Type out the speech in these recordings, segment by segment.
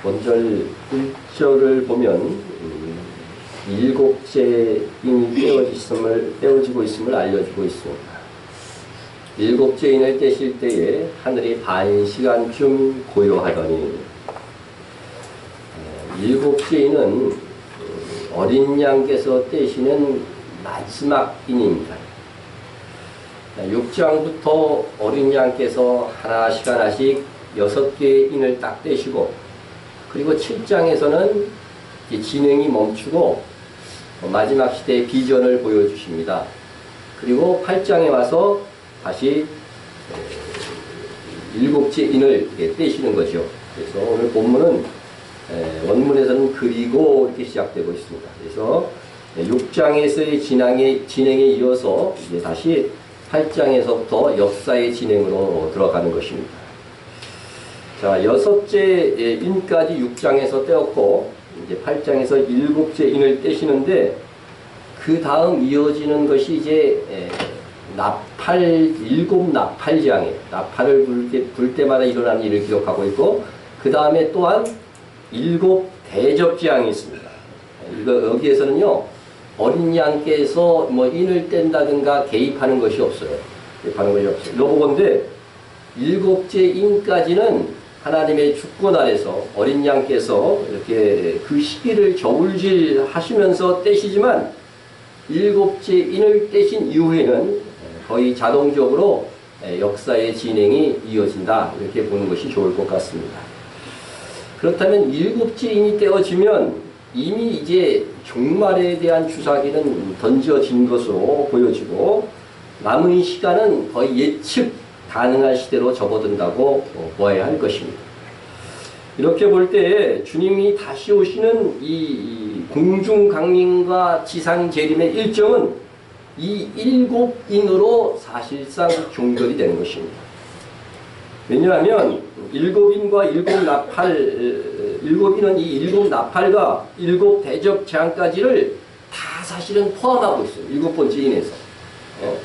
본절 1절을 보면 일곱째인이 떼어지고 있음을 알려주고 있습니다. 일곱째인을 떼실 때에 하늘이 반시간쯤 고요하더니, 일곱째인은 어린 양께서 떼시는 마지막 인입니다. 6장부터 어린 양께서 하나씩 6개의 인을 딱 떼시고, 그리고 7장에서는 진행이 멈추고 마지막 시대의 비전을 보여주십니다. 그리고 8장에 와서 다시 7째 인을 떼시는 거죠. 그래서 오늘 본문은 원문에서는 그리고 이렇게 시작되고 있습니다. 그래서 6장에서의 진행에 이어서 이제 다시 8장에서부터 역사의 진행으로 들어가는 것입니다. 자, 6째 인까지 6장에서 떼었고, 이제 8장에서 7째 인을 떼시는데, 그 다음 이어지는 것이 이제 일곱 나팔장에, 나팔을 불 때마다 일어나는 일을 기록하고 있고, 그 다음에 또한 7 대접장이 있습니다. 여기에서는요, 어린 양께서 뭐 인을 뗀다든가 개입하는 것이 없어요. 개입하는 것이 없어요. 여보건대 7째 인까지는 하나님의 주권 아래서 어린 양께서 이렇게 그 시기를 저울질 하시면서 떼시지만, 7째 인을 떼신 이후에는 거의 자동적으로 역사의 진행이 이어진다, 이렇게 보는 것이 좋을 것 같습니다. 그렇다면 7째 인이 떼어지면 이미 이제 종말에 대한 주사기는 던져진 것으로 보여지고, 남은 시간은 거의 예측 가능한 시대로 접어든다고 보아야 할 것입니다. 이렇게 볼 때 주님이 다시 오시는 이 공중강림과 지상재림의 일정은 이 7인으로 사실상 종결이 되는 것입니다. 왜냐하면 7인과 7인은 이 7나팔과 7 대접장까지를 다 사실은 포함하고 있어요. 7번째 인에서.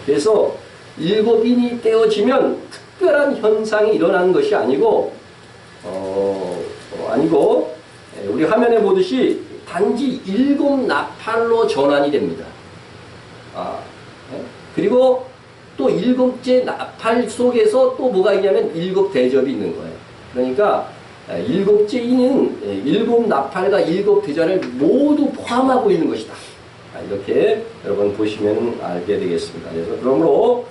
그래서 7인이 떼어지면 특별한 현상이 일어나는 것이 아니고, 우리 화면에 보듯이 단지 7나팔로 전환이 됩니다. 그리고 또 7째 나팔 속에서 또 뭐가 있냐면 7 대접이 있는 거예요. 그러니까 7째 인은 7 나팔과 7 대접을 모두 포함하고 있는 것이다. 이렇게 여러분 보시면 알게 되겠습니다. 그래서 그러므로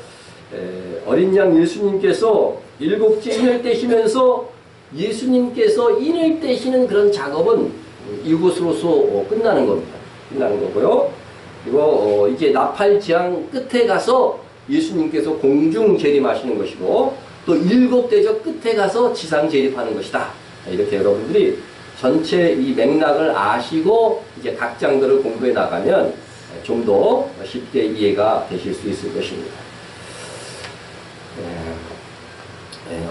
어린 양 예수님께서 7째 인을 떼시면서 예수님께서 인을 떼시는 그런 작업은 이곳으로서 끝나는 겁니다. 끝나는 거고요. 그리고 이제 나팔지향 끝에 가서 예수님께서 공중 재림하시는 것이고, 또 7 대접 끝에 가서 지상 재림하는 것이다. 이렇게 여러분들이 전체 이 맥락을 아시고 이제 각 장들을 공부해 나가면 좀 더 쉽게 이해가 되실 수 있을 것입니다.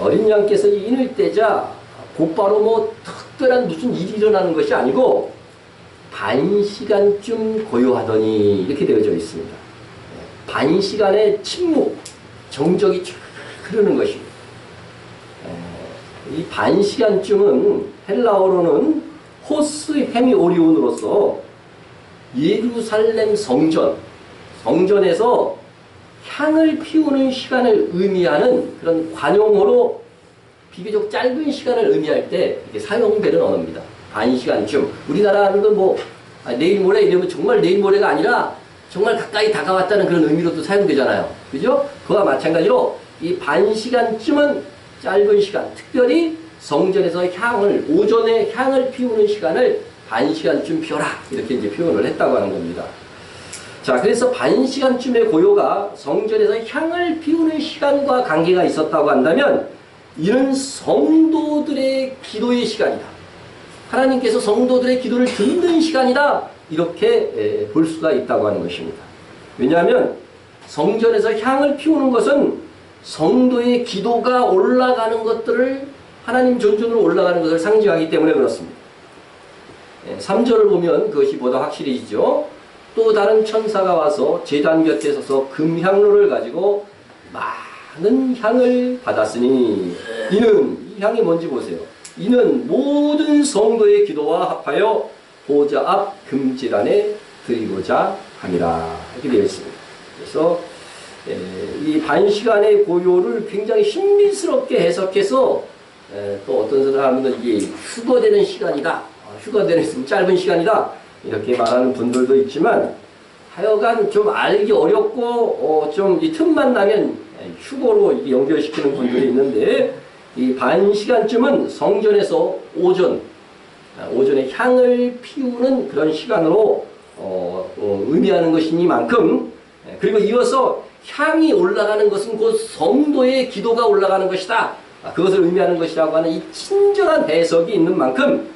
어린 양께서 이 인을 떼자 곧바로 뭐 특별한 무슨 일이 일어나는 것이 아니고 반시간쯤 고요하더니 이렇게 되어져 있습니다. 반시간의 침묵, 정적이 쫙 흐르는 것입니다. 이 반시간쯤은 헬라어로는 호스 헤미오리온으로서 예루살렘 성전에서 향을 피우는 시간을 의미하는 그런 관용어로 비교적 짧은 시간을 의미할 때 이렇게 사용되는 언어입니다. 반시간쯤. 우리나라는 뭐 내일 모레 이러면 정말 내일 모레가 아니라 정말 가까이 다가왔다는 그런 의미로도 사용되잖아요. 그죠? 그와 마찬가지로 이 반시간쯤은 짧은 시간, 특별히 성전에서 오전에 향을 피우는 시간을 반시간쯤 피워라, 이렇게 이제 표현을 했다고 하는 겁니다. 자, 그래서 반시간쯤의 고요가 성전에서 향을 피우는 시간과 관계가 있었다고 한다면, 이는 성도들의 기도의 시간이다. 하나님께서 성도들의 기도를 듣는 시간이다. 이렇게 볼 수가 있다고 하는 것입니다. 왜냐하면 성전에서 향을 피우는 것은 성도의 기도가 올라가는 것들을, 하나님 존중으로 올라가는 것을 상징하기 때문에 그렇습니다. 3절을 보면 그것이 보다 확실해지죠. 또 다른 천사가 와서 제단 곁에 서서 금향로를 가지고 많은 향을 받았으니, 이는, 이 향이 뭔지 보세요. 이는 모든 성도의 기도와 합하여 보좌 앞 금지단에 드리고자 함이라. 이렇게 되어 있습니다. 그래서 이 반시간의 고요를 굉장히 신비스럽게 해석해서 또 어떤 사람은 이게 휴거되는 시간이다. 휴거되는 짧은 시간이다. 이렇게 말하는 분들도 있지만 하여간 좀 알기 어렵고 좀 이 틈만 나면 휴거로 연결시키는 분들이 있는데 이 반시간쯤은 성전에서 오전에 향을 피우는 그런 시간으로 의미하는 것이니만큼 그리고 이어서 향이 올라가는 것은 곧 성도의 기도가 올라가는 것이다. 그것을 의미하는 것이라고 하는 이 친절한 해석이 있는 만큼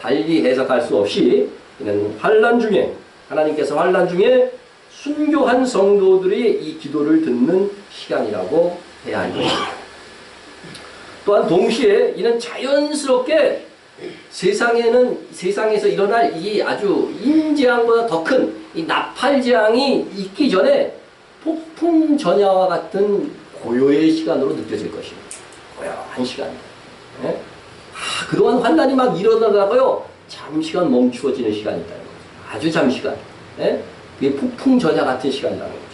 달리 해석할 수 없이 이는 환난 중에 하나님께서 환난 중에 순교한 성도들의 이 기도를 듣는 시간이라고 해야 할 것입니다. 또한 동시에 이는 자연스럽게 세상에서 일어날 이 아주 인재앙보다 더 큰 이 나팔재앙이 있기 전에 폭풍 전야와 같은 고요의 시간으로 느껴질 것입니다. 고요한 시간입니다. 예? 그동안 환난이 막 일어나다가요 잠시간 멈추어지는 시간이 있다는 거죠. 아주 잠시간. 예? 그게 폭풍 전야 같은 시간이라는 거죠.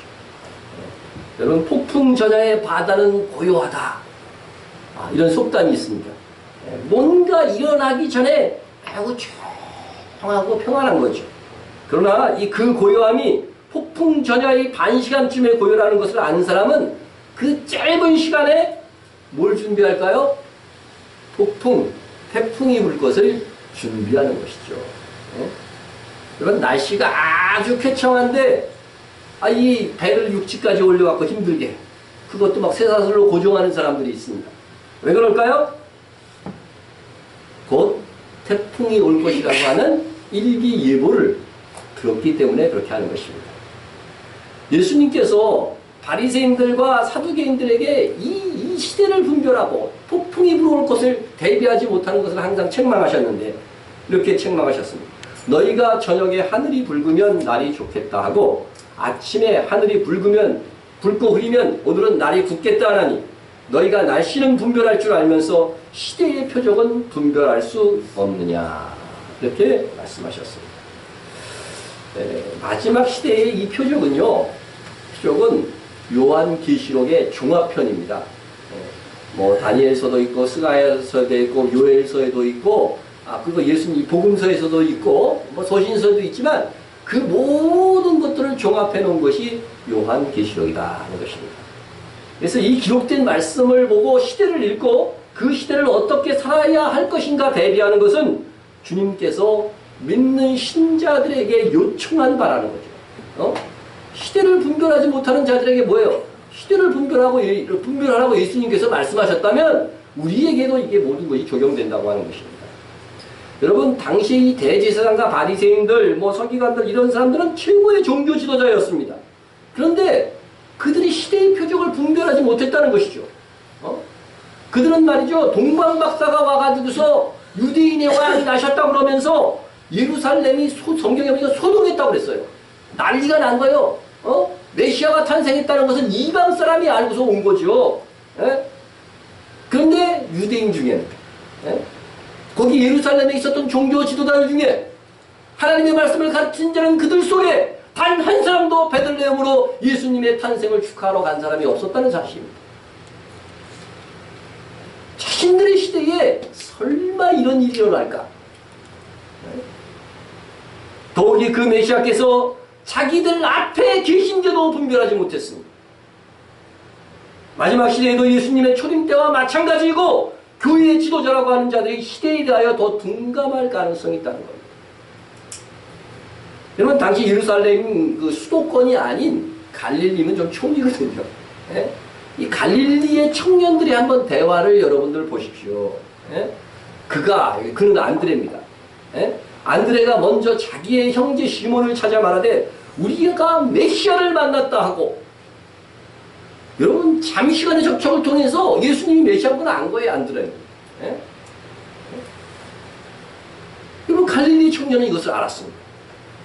예? 여러분 폭풍 전야의 바다는 고요하다. 이런 속담이 있습니다. 예? 뭔가 일어나기 전에 아주 조용하고 평안한 거죠. 그러나 그 고요함이 폭풍 전야의 반시간쯤의 고요라는 것을 아는 사람은 그 짧은 시간에 뭘 준비할까요? 태풍이 불 것을 준비하는 것이죠. 그런 날씨가 아주 쾌청한데 이 배를 육지까지 올려갖고 힘들게 그것도 막 쇠사슬로 고정하는 사람들이 있습니다. 왜 그럴까요? 곧 태풍이 올 것이라고 하는 일기예보를 들었기 때문에 그렇게 하는 것입니다. 예수님께서 바리새인들과 사두개인들에게 이 시대를 분별하고 폭풍이 불어올 것을 대비하지 못하는 것을 항상 책망하셨는데 이렇게 책망하셨습니다. 너희가 저녁에 하늘이 붉으면 날이 좋겠다 하고 아침에 하늘이 붉고 흐리면 오늘은 날이 굳겠다 하나니 너희가 날씨는 분별할 줄 알면서 시대의 표적은 분별할 수 없느냐 이렇게 말씀하셨습니다. 마지막 시대의 이 표적은 요한계시록의 종합편입니다. 다니엘서도 있고 스가랴서도 있고 요엘서에도 있고 그리고 예수님 복음서에서도 있고 서신서도 있지만 그 모든 것들을 종합해 놓은 것이 요한계시록이다 하는 것입니다. 그래서 이 기록된 말씀을 보고 시대를 읽고 그 시대를 어떻게 살아야 할 것인가 대비하는 것은 주님께서 믿는 신자들에게 요청한 바라는 거죠. 시대를 분별하지 못하는 자들에게 뭐예요? 시대를 분별하라고 예수님께서 말씀하셨다면 우리에게도 이게 모든 것이 적용된다고 하는 것입니다. 여러분 당시 이 대제사장과 바리새인들 서기관들 이런 사람들은 최고의 종교 지도자였습니다. 그런데 그들이 시대의 표적을 분별하지 못했다는 것이죠. 그들은 말이죠 동방박사가 와가지고서 유대인의 왕이 나셨다고 그러면서 예루살렘이 성경에 보니까 소동했다고 그랬어요. 난리가 난 거예요. 메시아가 탄생했다는 것은 이방 사람이 알고서 온 거죠. 그런데 유대인 중에는 거기 예루살렘에 있었던 종교 지도자들 중에 하나님의 말씀을 가르친 자는 그들 속에 단 한 사람도 베들레헴으로 예수님의 탄생을 축하하러 간 사람이 없었다는 사실입니다. 자신들의 시대에 설마 이런 일이 일어날까? 더욱이 그 메시아께서 자기들 앞에 계신데도 분별하지 못했습니다. 마지막 시대에도 예수님의 초림 때와 마찬가지이고 교회의 지도자라고 하는 자들이 시대에 대하여 더 둔감할 가능성이 있다는 겁니다. 여러분 당시 예루살렘 그 수도권이 아닌 갈릴리는 좀 촌이거든요. 이 갈릴리의 청년들이 한번 대화를 여러분들 보십시오. 그는 안드레입니다. 안드레가 먼저 자기의 형제 시몬을 찾아 말하되 우리가 메시아를 만났다 하고 여러분 잠시간의 접촉을 통해서 예수님이 메시아구나 안 거예요. 안드레는. 여러분 갈릴리 청년은 이것을 알았습니다.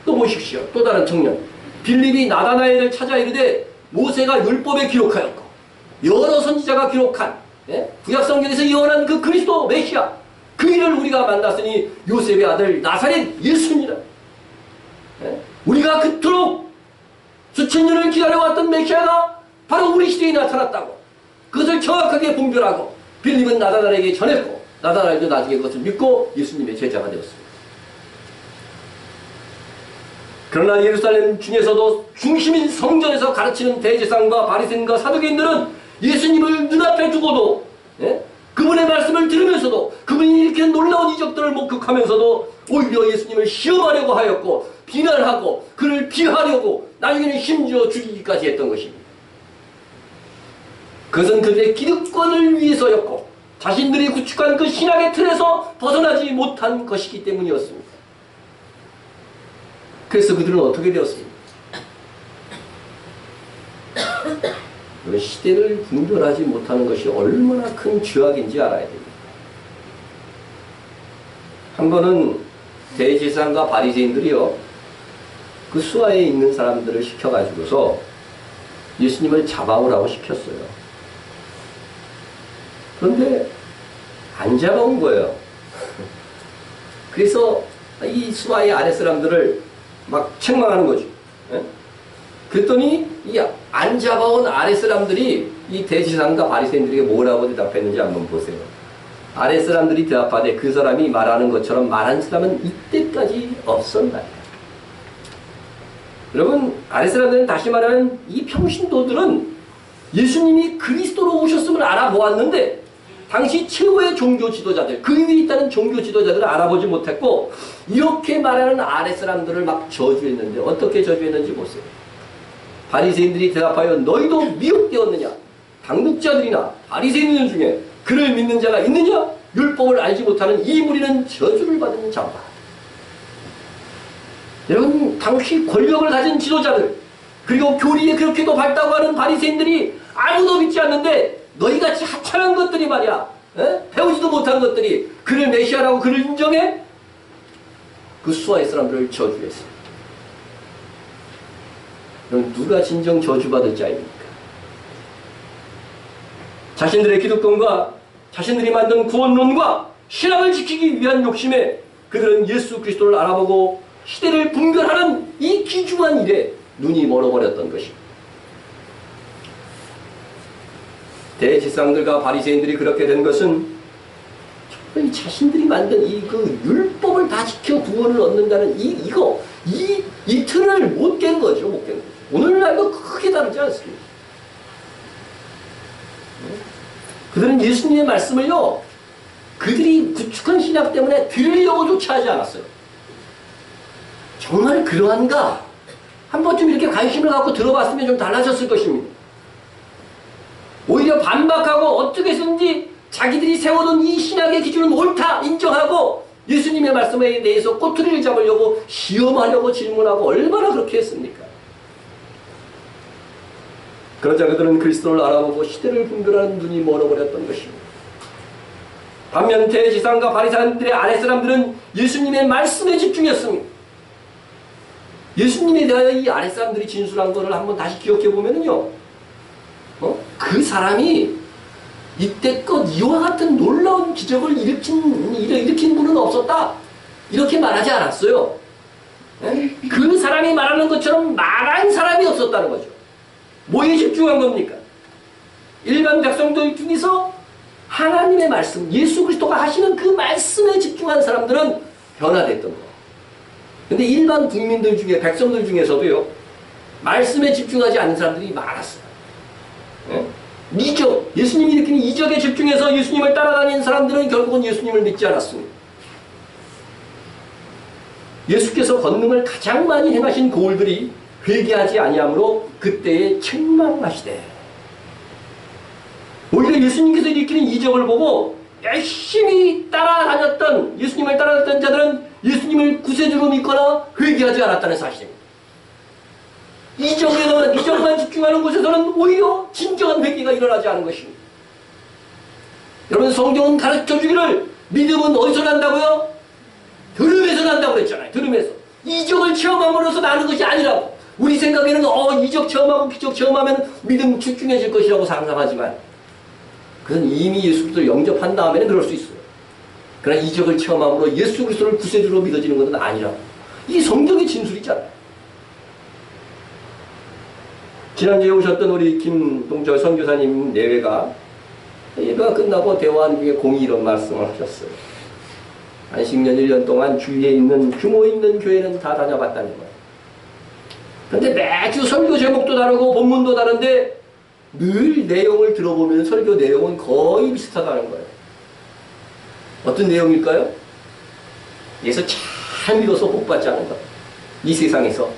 또 보십시오. 또 다른 청년 빌립이 나다나엘을 찾아 이르되 모세가 율법에 기록하였고 여러 선지자가 기록한 구약성경에서 예언한 그 그리스도 메시아 그 이를 우리가 만났으니 요셉의 아들 나사렛 예수니라. 우리가 그토록 수천 년을 기다려왔던 메시아가 바로 우리 시대에 나타났다고, 그것을 정확하게 분별하고 빌립은 나다나엘에게 전했고, 나다나엘도 나중에 그것을 믿고 예수님의 제자가 되었습니다. 그러나 예루살렘 중에서도 중심인 성전에서 가르치는 대제사장과 바리새인과 사두개인들은 예수님을 눈앞에 두고도, 그분의 말씀을 들으면서도, 그분이 이렇게 놀라운 이적들을 목격하면서도 오히려 예수님을 시험하려고 하였고, 비난하고 그를 비하려고, 나중에는 심지어 죽이기까지 했던 것입니다. 그것은 그들의 기득권을 위해서였고, 자신들이 구축한 그 신학의 틀에서 벗어나지 못한 것이기 때문이었습니다. 그래서 그들은 어떻게 되었습니까? 시대를 분별하지 못하는 것이 얼마나 큰 죄악인지 알아야 됩니다. 한 번은 대제사장과 바리새인들이요, 그 수하에 있는 사람들을 시켜가지고서 예수님을 잡아오라고 시켰어요. 그런데 안 잡아온 거예요. 그래서 이 수하의 아랫 사람들을 막 책망하는 거죠. 그랬더니 이 안 잡아온 아랫 사람들이 이 대제사장과 바리새인들에게 뭐라고 대답했는지 한번 보세요. 아랫 사람들이 대답하되 그 사람이 말하는 것처럼 말한 사람은 이때까지 없었나이다. 여러분, 아랫 사람들은, 다시 말하면 이 평신도들은 예수님이 그리스도로 오셨음을 알아보았는데, 당시 최고의 종교 지도자들, 그 위에 있다는 종교 지도자들을 알아보지 못했고, 이렇게 말하는 아랫 사람들을 막 저주했는데, 어떻게 저주했는지 보세요. 바리새인들이 대답하여 너희도 미혹되었느냐? 당국자들이나 바리새인들 중에 그를 믿는 자가 있느냐? 율법을 알지 못하는 이 무리는 저주를 받은 자다. 여러분, 당시 권력을 가진 지도자들, 그리고 교리에 그렇게도 밝다고 하는 바리새인들이 아무도 믿지 않는데, 너희같이 하찮은 것들이 말이야, 배우지도 못한 것들이 그를 메시아라고 그를 인정해? 그 수하의 사람들을 저주했어. 그럼 누가 진정 저주받을 자입니까? 자신들의 기득권과 자신들이 만든 구원론과 신앙을 지키기 위한 욕심에 그들은 예수 그리스도를 알아보고 시대를 분별하는 이 귀중한 일에 눈이 멀어버렸던 것입니다. 대제사장들과 바리새인들이 그렇게 된 것은 정말 자신들이 만든 이 그 율법을 다 지켜 구원을 얻는다는 이 틀을 못 깬 거죠. 못 깬 거죠. 오늘날도 크게 다르지 않습니다. 그들은 예수님의 말씀을요, 그들이 구축한 신학 때문에 들으려고조차 하지 않았어요. 정말 그러한가? 한 번쯤 이렇게 관심을 갖고 들어봤으면 좀 달라졌을 것입니다. 오히려 반박하고 어떻게 해서든지 자기들이 세워놓은 이 신학의 기준은 옳다 인정하고 예수님의 말씀에 대해서 꼬투리를 잡으려고 시험하려고 질문하고 얼마나 그렇게 했습니까? 그러자 그들은 그리스도를 알아보고 시대를 분별하는 눈이 멀어버렸던 것입니다. 반면 대제사장과 바리새인들의 아랫 사람들은 예수님의 말씀에 집중했습니다. 예수님에 대하여 이 아랫 사람들이 진술한 것을 한번 다시 기억해 보면요, 그 사람이 이때껏 이와 같은 놀라운 기적을 일으킨 분은 없었다, 이렇게 말하지 않았어요. 그 사람이 말하는 것처럼 말한 사람이 없었다는 거죠. 뭐에 집중한 겁니까? 일반 백성들 중에서 하나님의 말씀, 예수 그리스도가 하시는 그 말씀에 집중한 사람들은 변화됐던 거. 근데 일반 국민들 중에, 백성들 중에서도요, 말씀에 집중하지 않는 사람들이 많았어요. 이적, 예수님이 일으키는 이적에 집중해서 예수님을 따라다니는 사람들은 결국은 예수님을 믿지 않았습니다. 예수께서 권능을 가장 많이 행하신 고을들이 회개하지 아니하므로 그때에 책망하시되, 오히려 예수님께서 일으키는 이적을 보고 열심히 따라다녔던, 예수님을 따라다녔던 자들은 예수님을 구세주로 믿거나 회개하지 않았다는 사실입니다. 이적만 집중하는 곳에서는 오히려 진정한 회개가 일어나지 않은 것입니다. 여러분, 성경은 가르쳐 주기를 믿음은 어디서 난다고요? 들음에서 난다고 그랬잖아요. 들음에서. 이적을 체험함으로써 나는 것이 아니라고. 우리 생각에는 이적 체험하고 기적 체험하면 믿음 집중해질 것이라고 상상하지만, 그건 이미 예수 그리스도를 영접한 다음에는 그럴 수 있어요. 그러나 이적을 체험함으로 예수 그리스도를 구세주로 믿어지는 것은 아니라고. 이게 성경의 진술이잖아요. 지난주에 오셨던 우리 김동철 선교사님 내외가 예배가 끝나고 대화하는 중에 공이 이런 말씀을 하셨어요. 한 10년, 1년 동안 주위에 있는 규모 있는 교회는 다 다녀봤다는 거예요. 근데 매주 설교 제목도 다르고 본문도 다른데 늘 내용을 들어보면 설교 내용은 거의 비슷하다는 거예요. 어떤 내용일까요? 예수 잘 믿어서 복 받지 않은 것. 이 세상에서.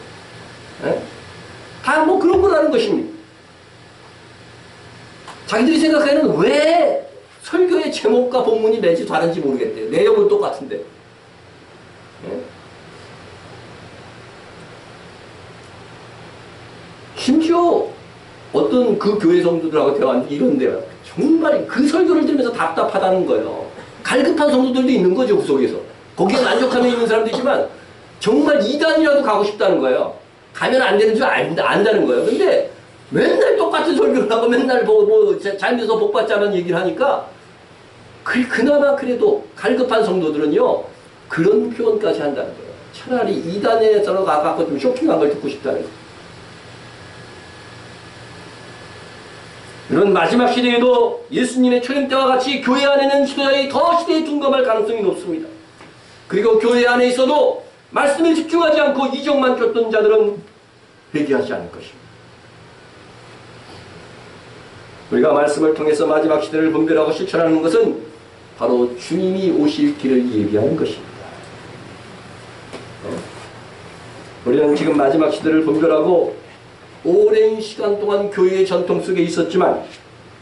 다 뭐 그런 거라는 것입니다. 자기들이 생각하기에는 왜 설교의 제목과 본문이 매주 다른지 모르겠대요. 내용은 똑같은데. 예? 심지어 어떤 그 교회 성도들하고 대화하는데 이런데요. 정말 그 설교를 들으면서 답답하다는 거예요. 갈급한 성도들도 있는 거죠, 그 속에서. 거기에 만족하며 있는 사람도 있지만 정말 이단이라도 가고 싶다는 거예요. 가면 안 되는 줄 안다는 거예요. 근데 맨날 똑같은 설교를 하고 맨날 잘 믿어서 복 받자는 얘기를 하니까 그나마 그래도 갈급한 성도들은요 그런 표현까지 한다는 거예요. 차라리 이단에 들어가서 좀 쇼킹한 걸 듣고 싶다는 거예요. 이런 마지막 시대에도 예수님의 초림 때와 같이 교회 안에는 지도자들이 더 시대에 둔감할 가능성이 높습니다. 그리고 교회 안에 있어도 말씀에 집중하지 않고 이적만 쫓던 자들은 회개하지 않을 것입니다. 우리가 말씀을 통해서 마지막 시대를 분별하고 실천하는 것은 바로 주님이 오실 길을 예비하는 것입니다. 우리는 지금 마지막 시대를 분별하고 오랜 시간 동안 교회의 전통 속에 있었지만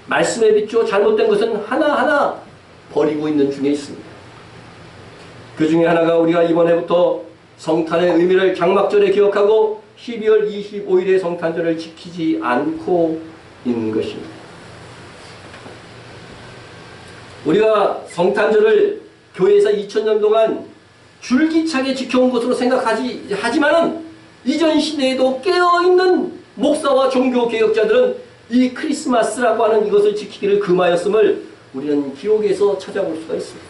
말씀에 비추어 잘못된 것은 하나하나 버리고 있는 중에 있습니다. 그 중에 하나가 우리가 이번 해부터 성탄의 의미를 장막절에 기억하고 12월 25일에 성탄절을 지키지 않고 있는 것입니다. 우리가 성탄절을 교회에서 2000년 동안 줄기차게 지켜온 것으로 하지만은 이전 시대에도 깨어있는 목사와 종교개혁자들은 이 크리스마스라고 하는 이것을 지키기를 금하였음을 우리는 기록에서 찾아볼 수가 있습니다.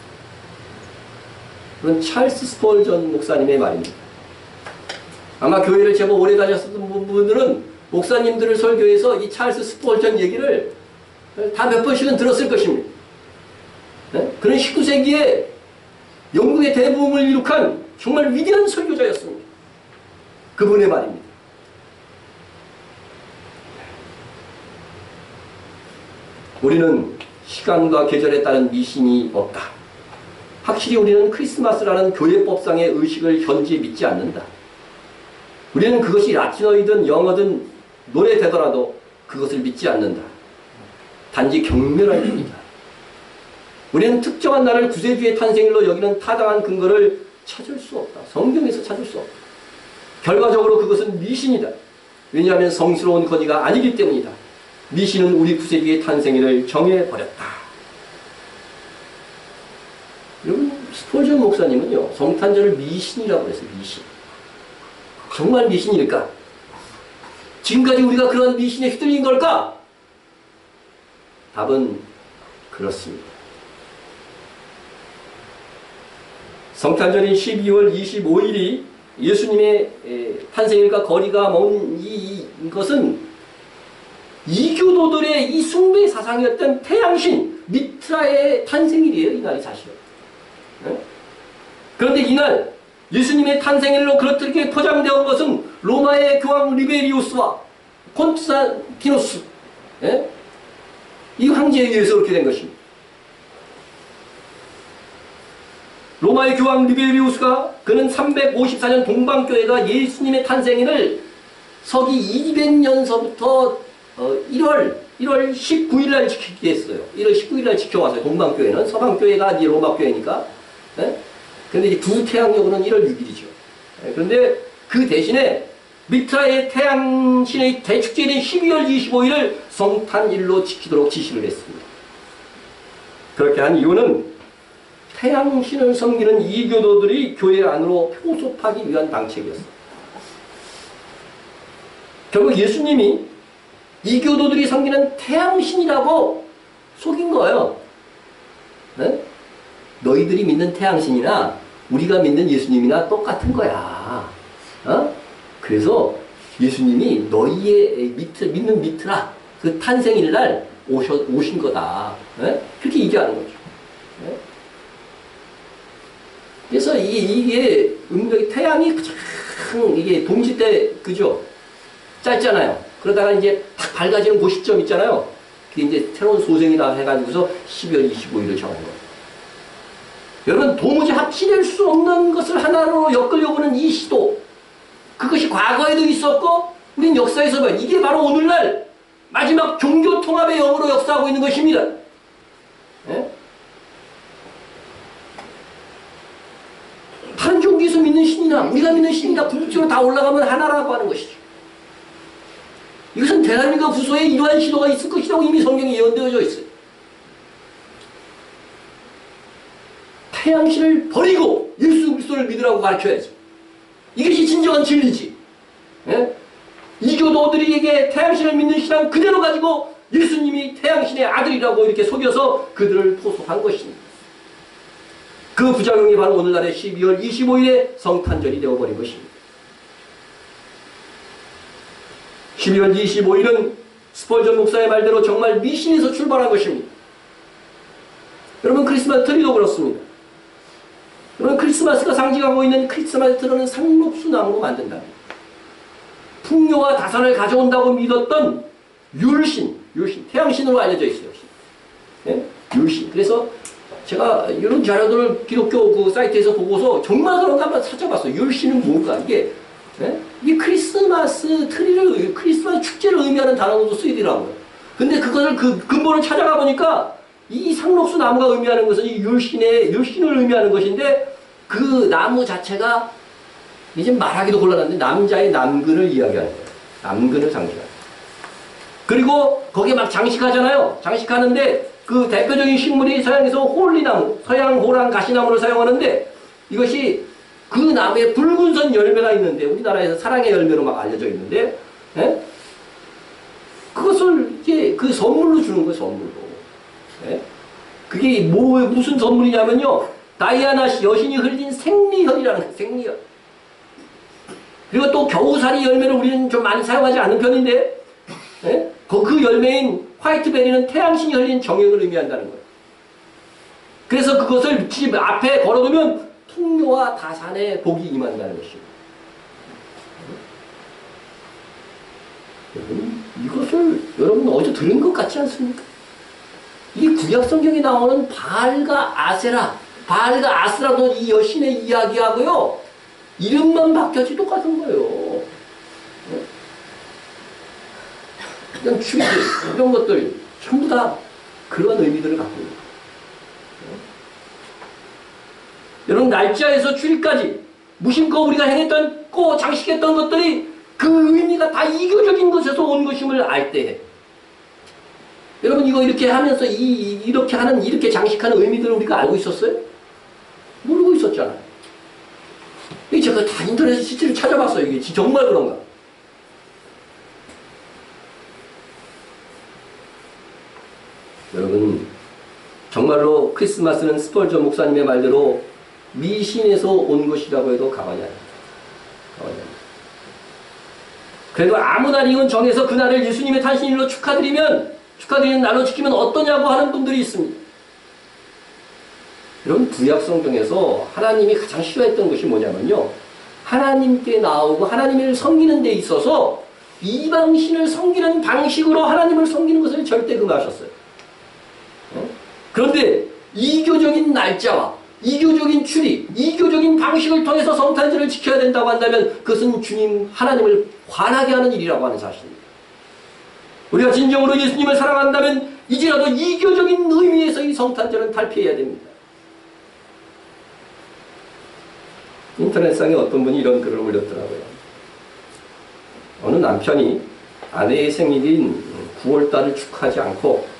그건 찰스 스펄전 목사님의 말입니다. 아마 교회를 제법 오래 다녔던 분들은 목사님들을 설교해서 이 찰스 스펄전 얘기를 다 몇 번씩은 들었을 것입니다. 네? 그런 19세기에 영국의 대부흥을 이룩한 정말 위대한 설교자였습니다. 그분의 말입니다. 우리는 시간과 계절에 따른 미신이 없다. 확실히 우리는 크리스마스라는 교회법상의 의식을 현지 믿지 않는다. 우리는 그것이 라틴어이든 영어든 노래되더라도 그것을 믿지 않는다. 단지 경멸할 뿐이다. 우리는 특정한 날을 구세주의 탄생일로 여기는 타당한 근거를 찾을 수 없다. 성경에서 찾을 수 없다. 결과적으로 그것은 미신이다. 왜냐하면 성스러운 권위가 아니기 때문이다. 미신은 우리 구세주의 탄생일을 정해버렸다. 여러분, 스펄전 목사님은요, 성탄절을 미신이라고 했어요. 미신. 정말 미신일까? 지금까지 우리가 그런 미신에 휘둘린 걸까? 답은 그렇습니다. 성탄절인 12월 25일이 예수님의 탄생일과 거리가 먼 이것은 이교도들의 이 숭배 사상이었던 태양신 미트라의 탄생일이에요. 이날이 사실은. 그런데 이날 예수님의 탄생일로 그렇게 포장되어 온 것은 로마의 교황 리베리우스와 콘스탄티노스 이 황제에 의해서 그렇게 된 것입니다. 로마의 교황 리베리우스가 그는 354년 동방교회가 예수님의 탄생일을 서기 200년서부터 1월 19일 날 지키게 했어요. 1월 19일 날 지켜왔어요. 동방교회는. 서방교회가 이제 로마교회니까. 그런데 이제 부태양력으로는 1월 6일이죠. 그런데 그 대신에 미트라의 태양신의 대축제인 12월 25일을 성탄일로 지키도록 지시를 했습니다. 그렇게 한 이유는 태양신을 섬기는 이교도들이 교회 안으로 표속하기 위한 방책이었습니다. 결국 예수님이 이교도들이 섬기는 태양신이라고 속인 거예요. 네? 너희들이 믿는 태양신이나 우리가 믿는 예수님이나 똑같은 거야. 어? 그래서 예수님이 너희의 믿는 미트라 그 탄생일 날 오신 거다. 예? 그렇게 얘기하는 거죠. 예? 그래서 이게 음력이 태양이 가장 이게 동시 때 그죠? 짧잖아요. 그러다가 이제 딱 밝아지는 그 시점 있잖아요. 그게 이제 새로운 소생이다 해가지고서 12월 25일을 정한 거예요. 여러분 도무지 합치될 수 없는 것을 하나로 엮으려고 하는 이 시도, 그것이 과거에도 있었고 우린 역사에서 봐요. 이게 바로 오늘날 마지막 종교 통합의 영으로 역사하고 있는 것입니다. 예? 다른 종교에서 믿는 신이나 우리가 믿는 신이나 궁극적으로 다 올라가면 하나라고 하는 것이죠. 이것은 대한민국 후소에 이러한 시도가 있을 것이라고 이미 성경에 예언되어져 있어요. 태양신을 버리고 예수 그리스도를 믿으라고 가르쳐야지. 이것이 진정한 진리지. 예? 이교도들에게 태양신을 믿는 신앙 그대로 가지고 예수님이 태양신의 아들이라고 이렇게 속여서 그들을 포섭한 것입니다. 그 부작용이 바로 오늘날의 12월 25일에 성탄절이 되어버린 것입니다. 12월 25일은 스펄전 목사의 말대로 정말 미신에서 출발한 것입니다. 여러분 크리스마스 트리도 그렇습니다. 여러분 크리스마스가 상징하고 있는 크리스마스 트리는 상록수 나무로 만든다. 풍요와 다산을 가져온다고 믿었던 율신, 태양신으로 알려져 있어요. 예? 율신. 그래서 제가 이런 자료들을 기독교 그 사이트에서 보고서 정말 그런가 한번 찾아봤어요. 율신은 뭘까? 이게 크리스마스 트리를, 크리스마스 축제를 의미하는 단어로도 쓰이더라고요. 근데 그것을 그 근본을 찾아가 보니까 이 상록수 나무가 의미하는 것은 이 율신을 의미하는 것인데 그 나무 자체가 이제 말하기도 곤란한데 남자의 남근을 이야기하는 거예요. 남근을 상징하는 거예요. 그리고 거기에 막 장식하잖아요. 장식하는데 그 대표적인 식물이 서양에서 홀리나무, 서양 호랑 가시나무를 사용하는데 이것이 그 나무에 붉은 선 열매가 있는데 우리나라에서 사랑의 열매로 막 알려져 있는데 예? 그것을 이제 그 선물로 주는 거예요. 선물로. 예? 그게 무슨 선물이냐면요. 다이아나 여신이 흘린 생리혈이라는 거예요. 생리혈. 그리고 또 겨우살이 열매를 우리는 좀 많이 사용하지 않는 편인데 예? 그 열매인 화이트베리는 태양신이 흘린 정액을 의미한다는 거예요. 그래서 그것을 집 앞에 걸어두면 풍요와 다산의 복이 임한다는 것입니다. 이것을 여러분 어디서 들은 것 같지 않습니까? 이 구약성경에 나오는 바알과 아세라, 바알과 아스라도 이 여신의 이야기하고요. 이름만 바뀌었지 똑같은 거예요. 그냥 추리들, 이런 것들 전부 다 그런 의미들을 갖고 있는 거예요. 여러분 날짜에서 추리까지 무심코 우리가 행했던 장식했던 것들이 그 의미가 다 이교적인 것에서 온 것임을 알 때 여러분 이거 이렇게 하면서 이렇게 장식하는 의미들을 우리가 알고 있었어요? 모르고 있었잖아요. 제가 다 인터넷에 실제로 찾아봤어요. 이게 정말 그런가? 여러분 정말로 크리스마스는 스펄전 목사님의 말대로 미신에서 온 것이라고 해도 가만히 안 합니다. 그래도 아무 날이건 정해서 그날을 예수님의 탄신일로 축하드리는 날로 지키면 어떠냐고 하는 분들이 있습니다. 이런 구약성경에서 하나님이 가장 싫어했던 것이 뭐냐면요. 하나님께 나오고 하나님을 섬기는 데 있어서 이방신을 섬기는 방식으로 하나님을 섬기는 것을 절대 금하셨어요. 그런데 이교적인 날짜와 이교적인 추리, 이교적인 방식을 통해서 성탄절을 지켜야 된다고 한다면 그것은 주님 하나님을 화나게 하는 일이라고 하는 사실입니다. 우리가 진정으로 예수님을 사랑한다면 이제라도 이교적인 의미에서 이 성탄절은 탈피해야 됩니다. 인터넷상에 어떤 분이 이런 글을 올렸더라고요. 어느 남편이 아내의 생일인 9월달을 축하하지 않고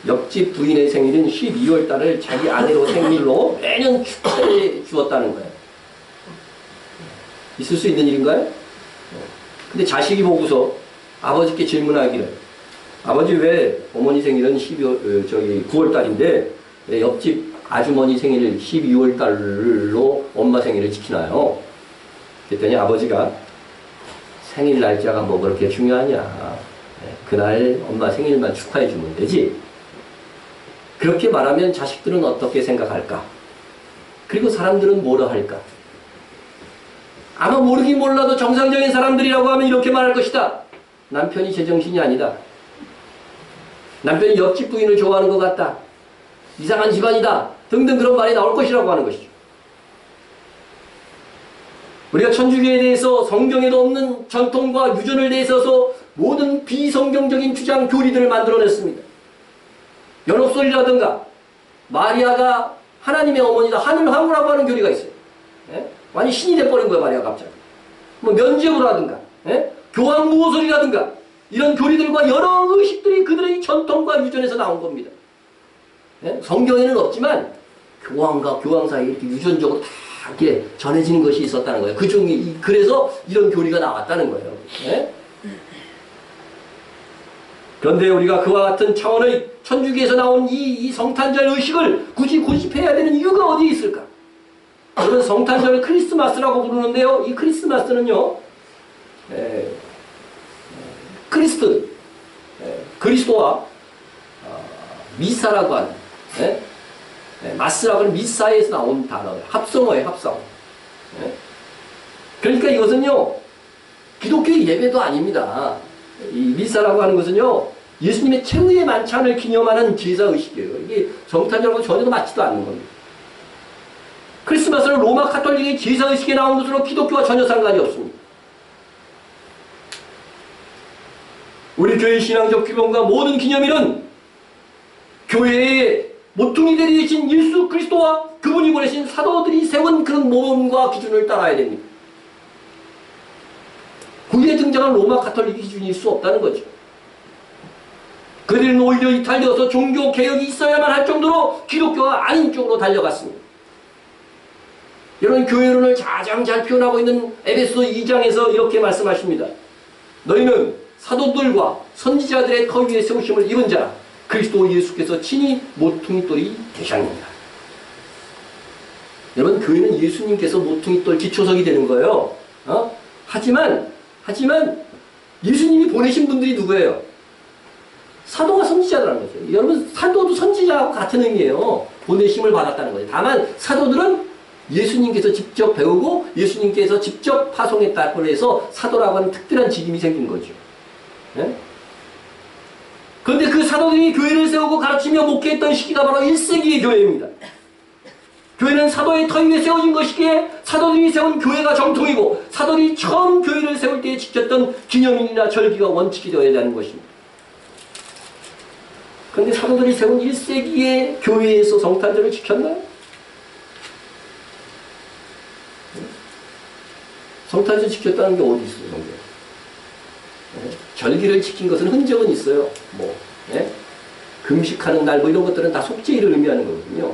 옆집 부인의 생일인 12월달을 자기 아내로 생일로 매년 축하해 주었다는 거예요. 있을 수 있는 일인가요? 근데 자식이 보고서 아버지께 질문하기를 아버지 왜 어머니 생일은 9월달인데 옆집 아주머니 생일을 12월 달로 엄마 생일을 지키나요? 그랬더니 아버지가 생일 날짜가 뭐 그렇게 중요하냐. 그날 엄마 생일만 축하해 주면 되지. 그렇게 말하면 자식들은 어떻게 생각할까? 그리고 사람들은 뭐라 할까? 아마 모르긴 몰라도 정상적인 사람들이라고 하면 이렇게 말할 것이다. 남편이 제정신이 아니다. 남편이 옆집 부인을 좋아하는 것 같다. 이상한 집안이다. 등등 그런 말이 나올 것이라고 하는 것이죠. 우리가 천주교에 대해서 성경에도 없는 전통과 유전을 내세워서 모든 비성경적인 주장, 교리들을 만들어냈습니다. 연옥설이라든가 마리아가 하나님의 어머니다, 하늘황후라고 하는 교리가 있어요. 예? 완전히 신이 돼버린 거예요, 마리아가 갑자기. 뭐 면죄부라든가 예? 교황무호설이라든가 이런 교리들과 여러 의식들이 그들의 전통과 유전에서 나온 겁니다. 예? 성경에는 없지만 교황과 교황 사이에 이렇게 유전적으로 다 이렇게 전해지는 것이 있었다는 거예요. 그래서 이런 교리가 나왔다는 거예요. 예? 그런데 우리가 그와 같은 차원의 천주교에서 나온 이 성탄절 의식을 굳이 고집해야 되는 이유가 어디에 있을까? 여러분, 성탄절을 크리스마스라고 부르는데요. 이 크리스마스는요, 그리스도와 미사라고 하는, 마스라고 하는 미사에서 나온 단어예요. 합성어예요, 합성어. 그러니까 이것은요, 기독교의 예배도 아닙니다. 이 미사라고 하는 것은요, 예수님의 최후의 만찬을 기념하는 제사의식이에요. 이게 성탄절하고 전혀 맞지도 않는 겁니다. 크리스마스는 로마 카톨릭의 제사의식에 나온 것으로 기독교와 전혀 상관이 없습니다. 우리 교회의 신앙적 규범과 모든 기념일은 교회의 모퉁이 되신 예수 그리스도와 그분이 보내신 사도들이 세운 그런 모범과 기준을 따라야 됩니다. 후에 등장한 로마 카톨릭 기준일 수 없다는 거죠. 그들은 오히려 이탈되어서 종교 개혁이 있어야만 할 정도로 기독교가 아닌 쪽으로 달려갔습니다. 여러분, 교회론을 가장 잘 표현하고 있는 에베소 2장에서 이렇게 말씀하십니다. 너희는 사도들과 선지자들의 터 위에 세우심을 입은 자라. 그리스도 예수께서 친히 모퉁이돌이 되셨느니라. 여러분, 교회는 예수님께서 모퉁이돌 기초석이 되는 거예요. 하지만 예수님이 보내신 분들이 누구예요? 사도와 선지자라는 거죠. 여러분, 사도도 선지자하고 같은 의미예요. 보내심을 받았다는 거예요. 다만 사도들은 예수님께서 직접 배우고 예수님께서 직접 파송했다고 해서 사도라고 하는 특별한 직임이 생긴 거죠. 네? 그런데 그 사도들이 교회를 세우고 가르치며 목회했던 시기가 바로 1세기의 교회입니다. 교회는 사도의 터 위에 세워진 것이기에 사도들이 세운 교회가 정통이고 사도들이 처음 교회를 세울 때에 지켰던 기념일이나 절기가 원칙이 되어야 하는 것입니다. 그런데 사도들이 세운 1세기의 교회에서 성탄절을 지켰나요? 성탄절 지켰다는 게 어디 있어요, 성경? 절기를 지킨 것은 흔적은 있어요. 뭐, 금식하는 날, 뭐 이런 것들은 다 속죄일을 의미하는 거거든요.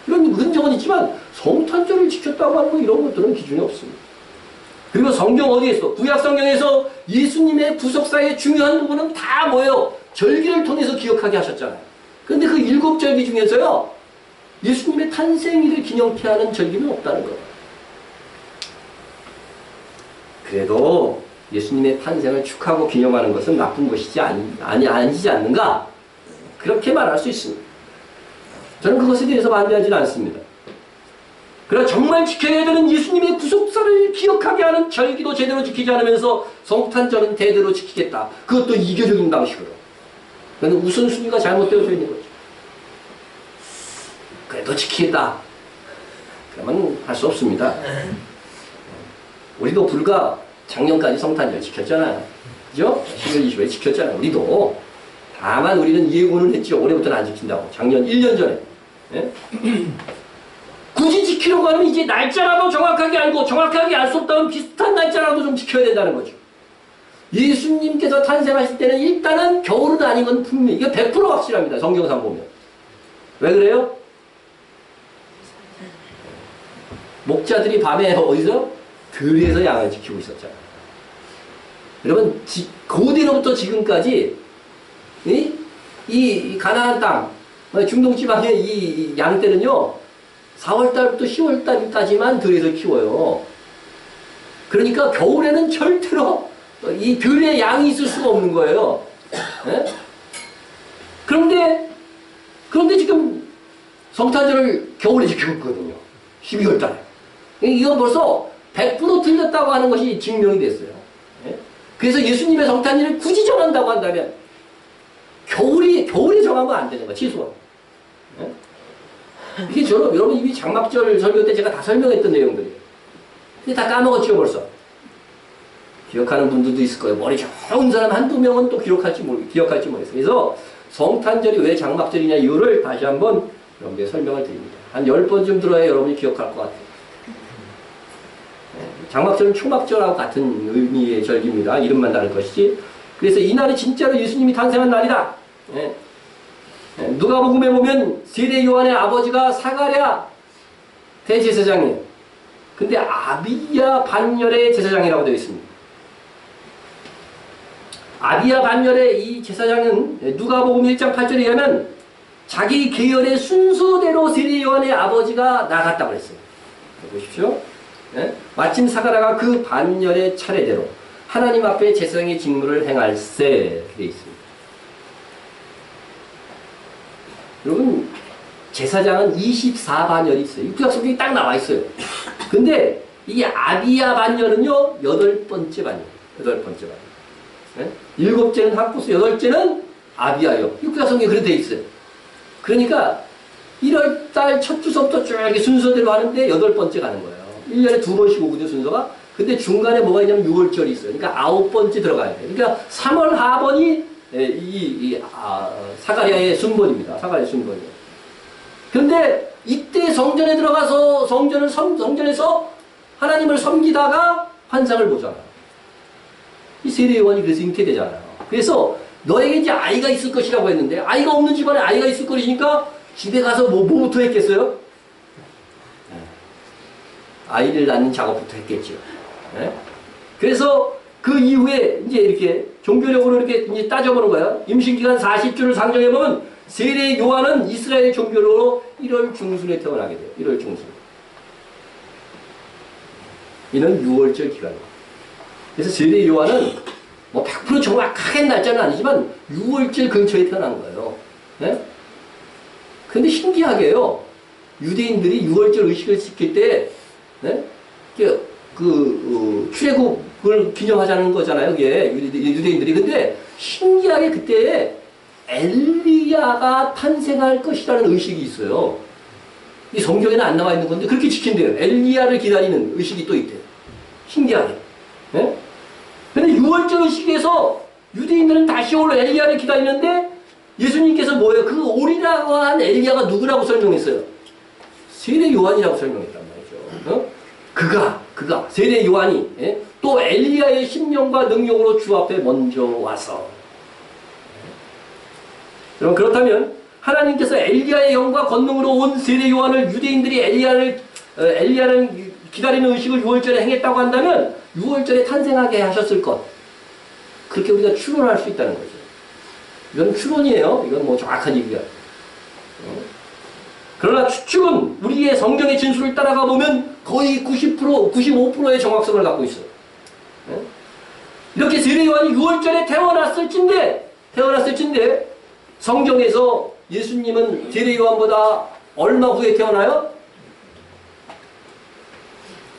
이런 흔적은 있지만 성탄절을 지켰다고 하는 거 이런 것들은 기준이 없습니다. 그리고 성경 어디에 있어? 구약 성경에서 예수님의 부속사의 중요한 부분은 다 뭐예요? 절기를 통해서 기억하게 하셨잖아요. 그런데 그 7절기 중에서요, 예수님의 탄생일을 기념케 하는 절기는 없다는 거예요. 그래도 예수님의 탄생을 축하하고 기념하는 것은 나쁜 것이지 아니지 않는가? 그렇게 말할 수 있습니다. 저는 그것에 대해서 반대하지는 않습니다. 그러나 정말 지켜야 되는 예수님의 구속사를 기억하게 하는 절기도 제대로 지키지 않으면서 성탄절은 대대로 지키겠다. 그것도 이교적인 방식으로. 그런데 우선순위가 잘못되어져 있는 거죠. 그래도 지키겠다. 그러면 할 수 없습니다. 우리도 불과 작년까지 성탄절 지켰잖아요. 그죠? 10월 20일에 지켰잖아요. 우리도. 다만 우리는 예고는 했죠. 올해부터는 안 지킨다고. 작년 1년 전에. 예? 굳이 지키려고 하면 이제 날짜라도 정확하게 알고 정확하게 알 수 없다면 비슷한 날짜라도 좀 지켜야 된다는 거죠. 예수님께서 탄생하실 때는 일단은 겨울은 아닌 건 분명히 이거 100% 확실합니다. 성경상 보면. 왜 그래요? 목자들이 밤에 어디서? 들에서 양을 지키고 있었잖아요. 여러분, 고대로부터 지금까지 이 가나안 땅, 중동 지방의 이 양떼는요, 4월달부터 10월달까지만 들에서 키워요. 그러니까 겨울에는 절대로 이 들에 양이 있을 수가 없는 거예요. 예? 그런데 지금 성탄절을 겨울에 지키고 있거든요. 12월 달에. 이건 벌써 100% 틀렸다고 하는 것이 증명이 됐어요. 예? 그래서 예수님의 성탄일을 굳이 정한다고 한다면 겨울에 정하면 안 되는 거야. 취소하고. 예? 이게 여러분 이미 장막절 설교 때 제가 다 설명했던 내용들이에요. 근데 다 까먹었죠 벌써. 기억하는 분들도 있을 거예요. 머리 좋은 사람 한두 명은 또 기억할지 모르겠어요. 그래서 성탄절이 왜 장막절이냐 이유를 다시 한번 여러분께 설명을 드립니다. 한 10번쯤 들어야 여러분이 기억할 것 같아요. 장막절은 초막절하고 같은 의미의 절기입니다. 이름만 다를 것이지. 그래서 이날이 진짜로 예수님이 탄생한 날이다. 누가복음에 보면 세례 요한의 아버지가 사가랴 대제사장이에요. 근데 아비야 반열의 제사장이라고 되어 있습니다. 아비야 반열의 이 제사장은 누가복음 1장 8절에 의하면 자기 계열의 순서대로 세례 요한의 아버지가 나갔다고 했어요. 보십시오. 마침 사가랴가 그 반열의 차례대로 하나님 앞에 제사장의 직무를 행할세 되어 있습니다. 여러분, 제사장은 24반열이 있어요. 구약성경에 딱 나와 있어요. 근데 이 아비야 반열은요, 8번째 반열. 8번째 반열. 7째는 학구스, 8째는 아비야요. 구약성경에 그렇게 돼 있어요. 그러니까 1월달 첫 주서부터 쭉 이렇게 순서대로 하는데 8번째 가는 거예요. 1년에 2번씩 오거든요, 순서가. 근데 중간에 뭐가 있냐면 6월절이 있어요. 그러니까 9번째 들어가야 돼요. 그러니까 3월 하번이 사가랴의 순번입니다. 사가랴의 순번이에요. 그런데 이때 성전에 들어가서 성전에서 하나님을 섬기다가 환상을 보잖아요. 이 세례 요한이 그래서 잉태되잖아요. 그래서 너에게 이제 아이가 있을 것이라고 했는데 아이가 없는 집안에 아이가 있을 것이니까 집에 가서 뭐부터 했겠어요? 아이를 낳는 작업부터 했겠죠. 그래서 그 이후에 이제 이렇게 종교력으로 이렇게 이제 따져보는 거예요. 임신기간 40주를 상정해보면 세례 요한은 이스라엘 종교력으로 1월 중순에 태어나게 돼요. 1월 중순. 이는 6월절 기간이에요. 그래서 세례 요한은 뭐 100% 정확하게 날짜는 아니지만 6월절 근처에 태어난 거예요. 근데 신기하게요. 유대인들이 6월절 의식을 지킬 때 출애굽을 기념하자는 거잖아요. 그게 유대인들이. 근데 신기하게 그때 엘리야가 탄생할 것이라는 의식이 있어요. 이 성경에는 안 나와 있는 건데 그렇게 지킨대요. 엘리야를 기다리는 의식이 또 있대요. 신기하게. 근데 6월절 의식에서 유대인들은 다시 올 엘리야를 기다리는데 예수님께서 뭐예요? 그 오리라고 한 엘리야가 누구라고 설명했어요? 세례 요한이라고 설명했단 말이죠. 그가 세례 요한이 또 엘리야의 심령과 능력으로 주 앞에 먼저 와서 여러분 그렇다면 하나님께서 엘리야의 영과 권능으로 온 세례 요한을 유대인들이 엘리야를 기다리는 의식을 6월절에 행했다고 한다면 6월절에 탄생하게 하셨을 것 그렇게 우리가 추론할 수 있다는 거죠. 이건 추론이에요. 이건 뭐 정확한 얘기가. 그러나 추측은 우리의 성경의 진술을 따라가 보면 거의 90%, 95%의 정확성을 갖고 있어요. 이렇게 세례 요한이 6월절에 태어났을 찐데 성경에서 예수님은 세례 요한보다 얼마 후에 태어나요?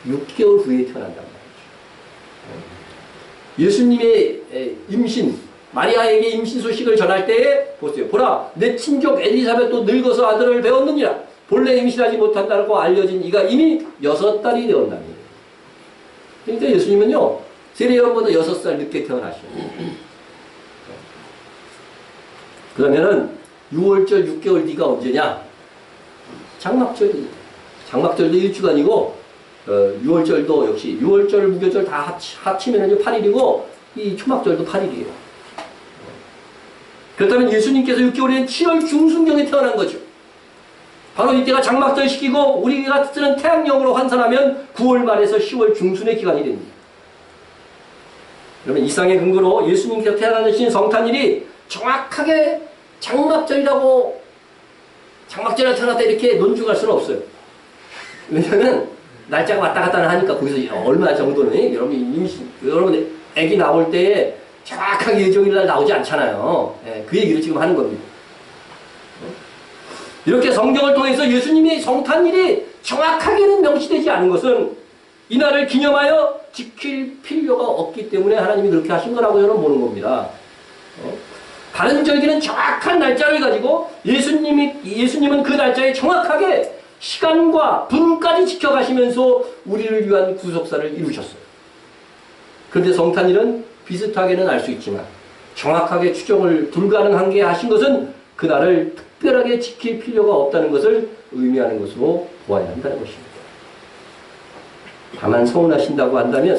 6개월 후에 태어난단 말이죠. 예수님의 임신, 마리아에게 임신 소식을 전할 때에 보세요. 보라, 내 친족 엘리사벳도 늙어서 아들을 배웠느니라. 본래 임신하지 못한다고 알려진 이가 이미 6달이 되었나니. 그러니까 예수님은요, 세례 요한보다 6살 늦게 태어나셔요. 그러면은 6월절 6개월 뒤가 언제냐? 장막절입니다. 장막절도 일주간이고 6월절도 역시 6월절, 무교절 다 합치면 8일이고 이 초막절도 8일이에요. 그렇다면 예수님께서 6개월인 7월 중순경에 태어난 거죠. 바로 이때가 장막절 시기고 우리가 쓰는 태양력으로 환산하면 9월 말에서 10월 중순의 기간이 됩니다. 그러면 이상의 근거로 예수님께서 태어나신 성탄일이 정확하게 장막절이라고 장막절에 나타났다 이렇게 논중할 수는 없어요. 왜냐면 날짜가 왔다 갔다 하니까 거기서 얼마 정도는 여러분 애기 나올 때에 정확하게 예정일날 나오지 않잖아요. 예, 그 얘기를 지금 하는 겁니다. 이렇게 성경을 통해서 예수님의 성탄일이 정확하게는 명시되지 않은 것은 이날을 기념하여 지킬 필요가 없기 때문에 하나님이 그렇게 하신 거라고 저는 보는 겁니다. 다른 절기는 정확한 날짜를 가지고 예수님은 그 날짜에 정확하게 시간과 분까지 지켜가시면서 우리를 위한 구속사를 이루셨어요. 그런데 성탄일은 비슷하게는 알 수 있지만 정확하게 추정을 불가능한 게 하신 것은 그날을 특별하게 지킬 필요가 없다는 것을 의미하는 것으로 보아야 한다는 것입니다. 다만 서운하시다고 한다면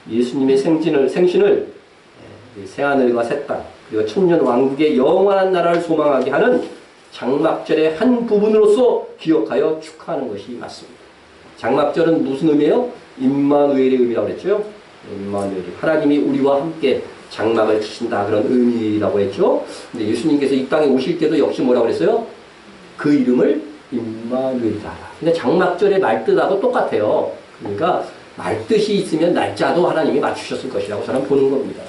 예수님의 생신을 새하늘과 새 땅 그리고 천년 왕국의 영원한 나라를 소망하게 하는 장막절의 한 부분으로서 기억하여 축하하는 것이 맞습니다. 장막절은 무슨 의미예요? 임마누엘의 의미라고 그랬죠. 임마누엘, 하나님이 우리와 함께 장막을 치신다 그런 의미라고 했죠. 근데 예수님께서 이 땅에 오실 때도 역시 뭐라고 그랬어요? 그 이름을 임마누엘이다. 근데 장막절의 말뜻하고 똑같아요. 그러니까 말뜻이 있으면 날짜도 하나님이 맞추셨을 것이라고 저는 보는 겁니다.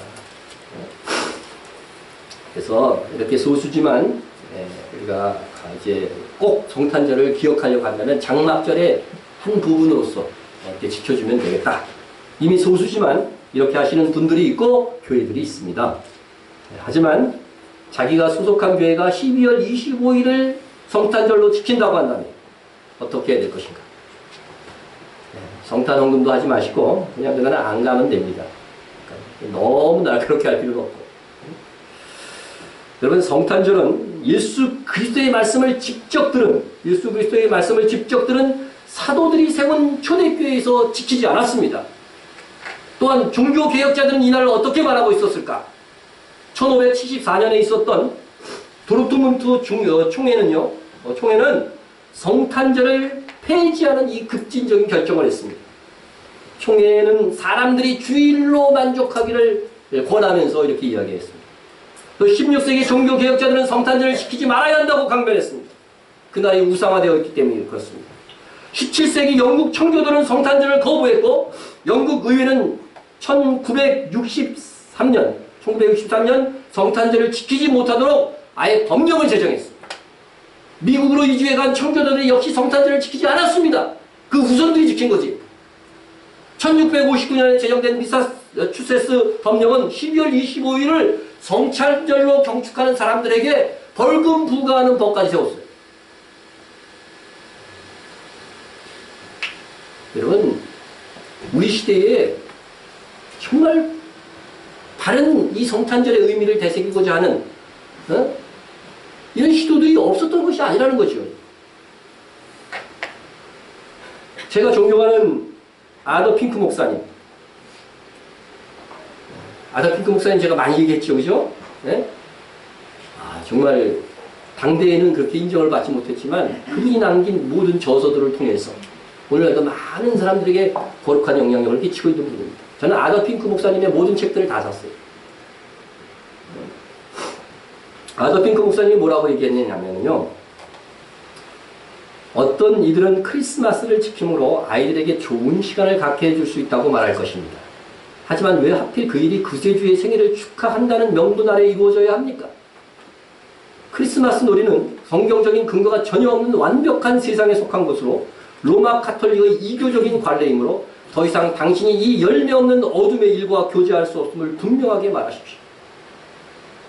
그래서 이렇게 소수지만 우리가 이제 꼭 성탄절을 기억하려고 한다면 장막절의 한 부분으로서 이렇게 지켜주면 되겠다. 이미 소수지만 이렇게 하시는 분들이 있고 교회들이 있습니다. 하지만 자기가 소속한 교회가 12월 25일을 성탄절로 지킨다고 한다면 어떻게 해야 될 것인가? 성탄 헌금도 하지 마시고 그냥 안 가면 됩니다. 너무 날 그렇게 할 필요가 없고. 여러분, 성탄절은 예수 그리스도의 말씀을 직접 들은 사도들이 세운 초대교회에서 지키지 않았습니다. 또한 종교개혁자들은 이날을 어떻게 말하고 있었을까? 1574년에 있었던 도르트문트 총회는 성탄절을 폐지하는 이 급진적인 결정을 했습니다. 총회는 사람들이 주일로 만족하기를 권하면서 이렇게 이야기했습니다. 또 16세기 종교개혁자들은 성탄절을 지키지 말아야 한다고 강변했습니다. 그날이 우상화되어 있기 때문에 그렇습니다. 17세기 영국 청교도는 성탄절을 거부했고 영국 의회는 1963년 성탄절을 지키지 못하도록 아예 법령을 제정했습니다. 미국으로 이주해간 청교도들이 역시 성탄절을 지키지 않았습니다. 그 후손들이 지킨 거지. 1659년에 제정된 미사추세츠 법령은 12월 25일을 성탄절로 경축하는 사람들에게 벌금 부과하는 법까지 세웠어요. 여러분, 우리 시대에 정말 다른 이 성탄절의 의미를 되새기고자 하는 이런 시도들이 없었던 것이 아니라는 거죠. 제가 존경하는 아더 핑크 목사님. 아더 핑크 목사님 제가 많이 얘기했죠, 그죠? 네? 정말 당대에는 그렇게 인정을 받지 못했지만 그분이 남긴 모든 저서들을 통해서 오늘날도 많은 사람들에게 거룩한 영향력을 끼치고 있는 분입니다. 저는 아더 핑크 목사님의 모든 책들을 다 샀어요. 아더 핑크 목사님이 뭐라고 얘기했냐면요. 어떤 이들은 크리스마스를 지킴으로 아이들에게 좋은 시간을 갖게 해줄 수 있다고 말할 것입니다. 하지만 왜 하필 그 일이 구세주의 생일을 축하한다는 명분 아래 이루어져야 합니까? 크리스마스 놀이는 성경적인 근거가 전혀 없는 완벽한 세상에 속한 것으로 로마 카톨릭의 이교적인 관례이므로 더 이상 당신이 이 열매 없는 어둠의 일과 교제할 수 없음을 분명하게 말하십시오.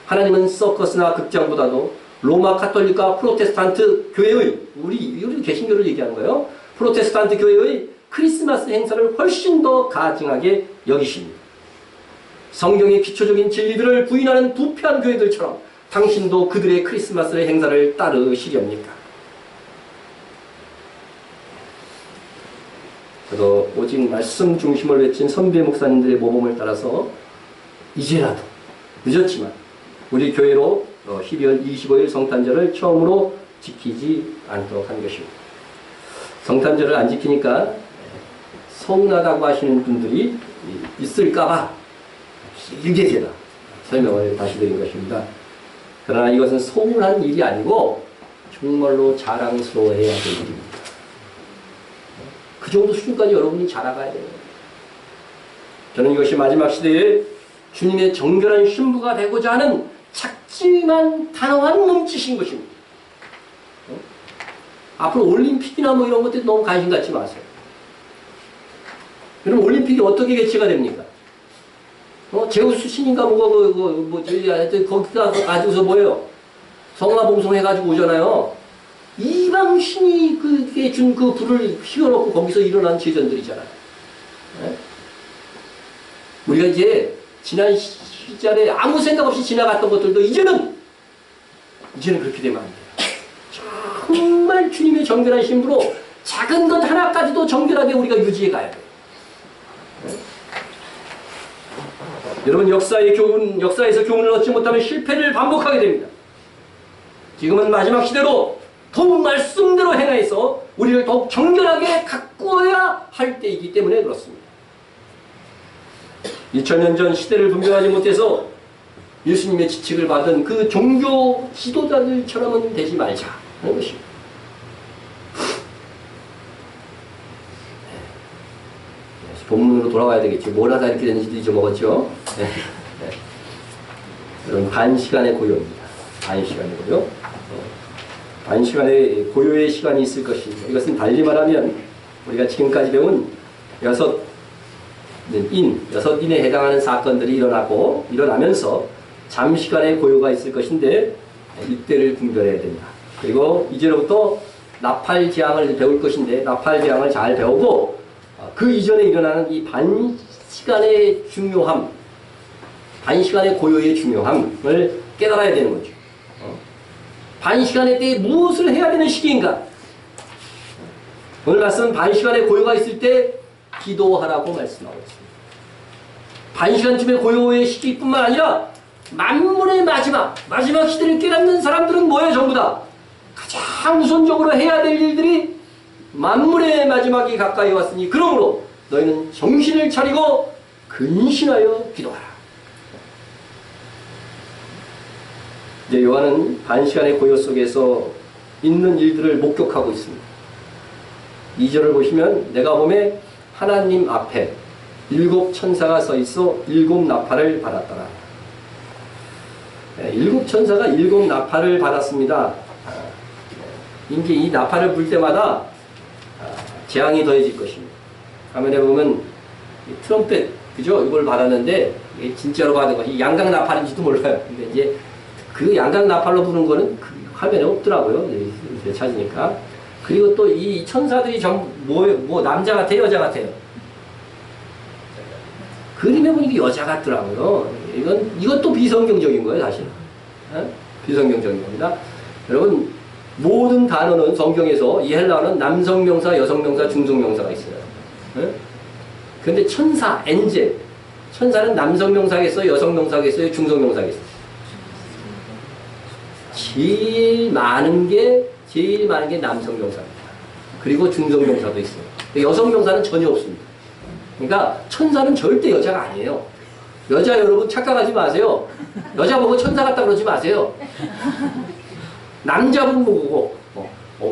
하나님은 서커스나 극장보다도 로마 카톨릭과 프로테스탄트 교회의 우리 개신교를 얘기하는 거예요. 프로테스탄트 교회의 크리스마스 행사를 훨씬 더 가증하게 여기십니다. 성경의 기초적인 진리들을 부인하는 부패한 교회들처럼 당신도 그들의 크리스마스 행사를 따르시렵니까? 저도 오직 말씀 중심을 외친 선배 목사님들의 모범을 따라서 이제라도 늦었지만 우리 교회로 12월 25일 성탄절을 처음으로 지키지 않도록 하는 것입니다. 성탄절을 안 지키니까 서운하다고 하시는 분들이 있을까봐 길게 제가 설명을 다시 드린 것입니다. 그러나 이것은 소문한 일이 아니고 정말로 자랑스러워해야 될 일입니다. 그 정도 수준까지 여러분이 자라가야 돼요. 저는 이것이 마지막 시대에 주님의 정결한 신부가 되고자 하는 작지만 단호한 몸짓인 것입니다. 앞으로 올림픽이나 뭐 이런 것들 너무 관심 갖지 마세요. 그럼 올림픽이 어떻게 개최가 됩니까? 제우스 신인가 하여튼 거기가 가지고서 뭐예요? 성화봉송 해가지고 오잖아요. 이방 신이 그게 준 그 불을 휘어놓고 거기서 일어난 제전들이잖아요. 네? 우리가 이제 지난 시절에 아무 생각 없이 지나갔던 것들도 이제는 그렇게 되면 안 돼요. 정말 주님의 정결한 신부로 작은 것 하나까지도 정결하게 우리가 유지해 가야 돼요. 네? 여러분 역사에서 교훈을 얻지 못하면 실패를 반복하게 됩니다. 지금은 마지막 시대로 더욱 말씀대로 행하여서 우리를 더욱 정결하게 가꾸어야 할 때이기 때문에 그렇습니다. 2000년 전 시대를 분별하지 못해서 예수님의 지책을 받은 그 종교 지도자들처럼은 되지 말자 하는 것입니다. 본문으로 돌아와야 되겠죠. 뭘 하다 이렇게 됐는지도 잊어먹었죠. 네. 네. 여러분 반시간의 고요입니다. 반시간의 고요. 반시간의 고요의 시간이 있을 것입니다. 이것은 달리 말하면 우리가 지금까지 배운 여섯 인에 해당하는 사건들이 일어나면서 잠시간의 고요가 있을 것인데 이때를 분별해야 된다. 그리고 이제로부터 나팔재앙을 배울 것인데 나팔재앙을 잘 배우고 그 이전에 일어나는 이 반시간의 중요함, 반시간의 고요의 중요함을 깨달아야 되는 거죠. 반시간의 때에 무엇을 해야 되는 시기인가? 오늘 말씀은 반시간의 고요가 있을 때 기도하라고 말씀하고 있습니다. 반시간쯤의 고요의 시기뿐만 아니라 만물의 마지막 시대를 깨닫는 사람들은 뭐예요? 전부 다 가장 우선적으로 해야 될 일들이 만물의 마지막이 가까이 왔으니 그러므로 너희는 정신을 차리고 근신하여 기도하라. 이제 요한은 반시간의 고요 속에서 있는 일들을 목격하고 있습니다. 2절을 보시면 내가 보매 하나님 앞에 7 천사가 서 있어 7 나팔을 받았더라. 7 천사가 7 나팔을 받았습니다. 이제 이 나팔을 불 때마다 재앙이 더해질 것입니다. 화면에 보면 트럼펫, 그죠? 이걸 받았는데 이게 진짜로 받은 것이 양각 나팔인지도 몰라요. 근데 이제 그 양각 나팔로 부는 거는 그 화면에 없더라고요. 이제 찾으니까. 그리고 또 이 천사들이 뭐 남자 같아요, 여자 같아요? 그림에 보니까 여자 같더라고요. 이것도 비성경적인 거예요, 사실은. 비성경적인 겁니다. 여러분, 모든 단어는 성경에서 이 헬라어는 남성명사, 여성명사, 중성명사가 있어요. 그런데 천사, 엔젤, 천사는 남성명사겠어요, 여성명사겠어요, 중성명사겠어요? 제일 많은 게 남성명사입니다. 그리고 중성명사도 있어요. 여성명사는 전혀 없습니다. 그러니까 천사는 절대 여자가 아니에요. 여자 여러분 착각하지 마세요. 여자 보고 천사 같다 그러지 마세요. 남자분 보고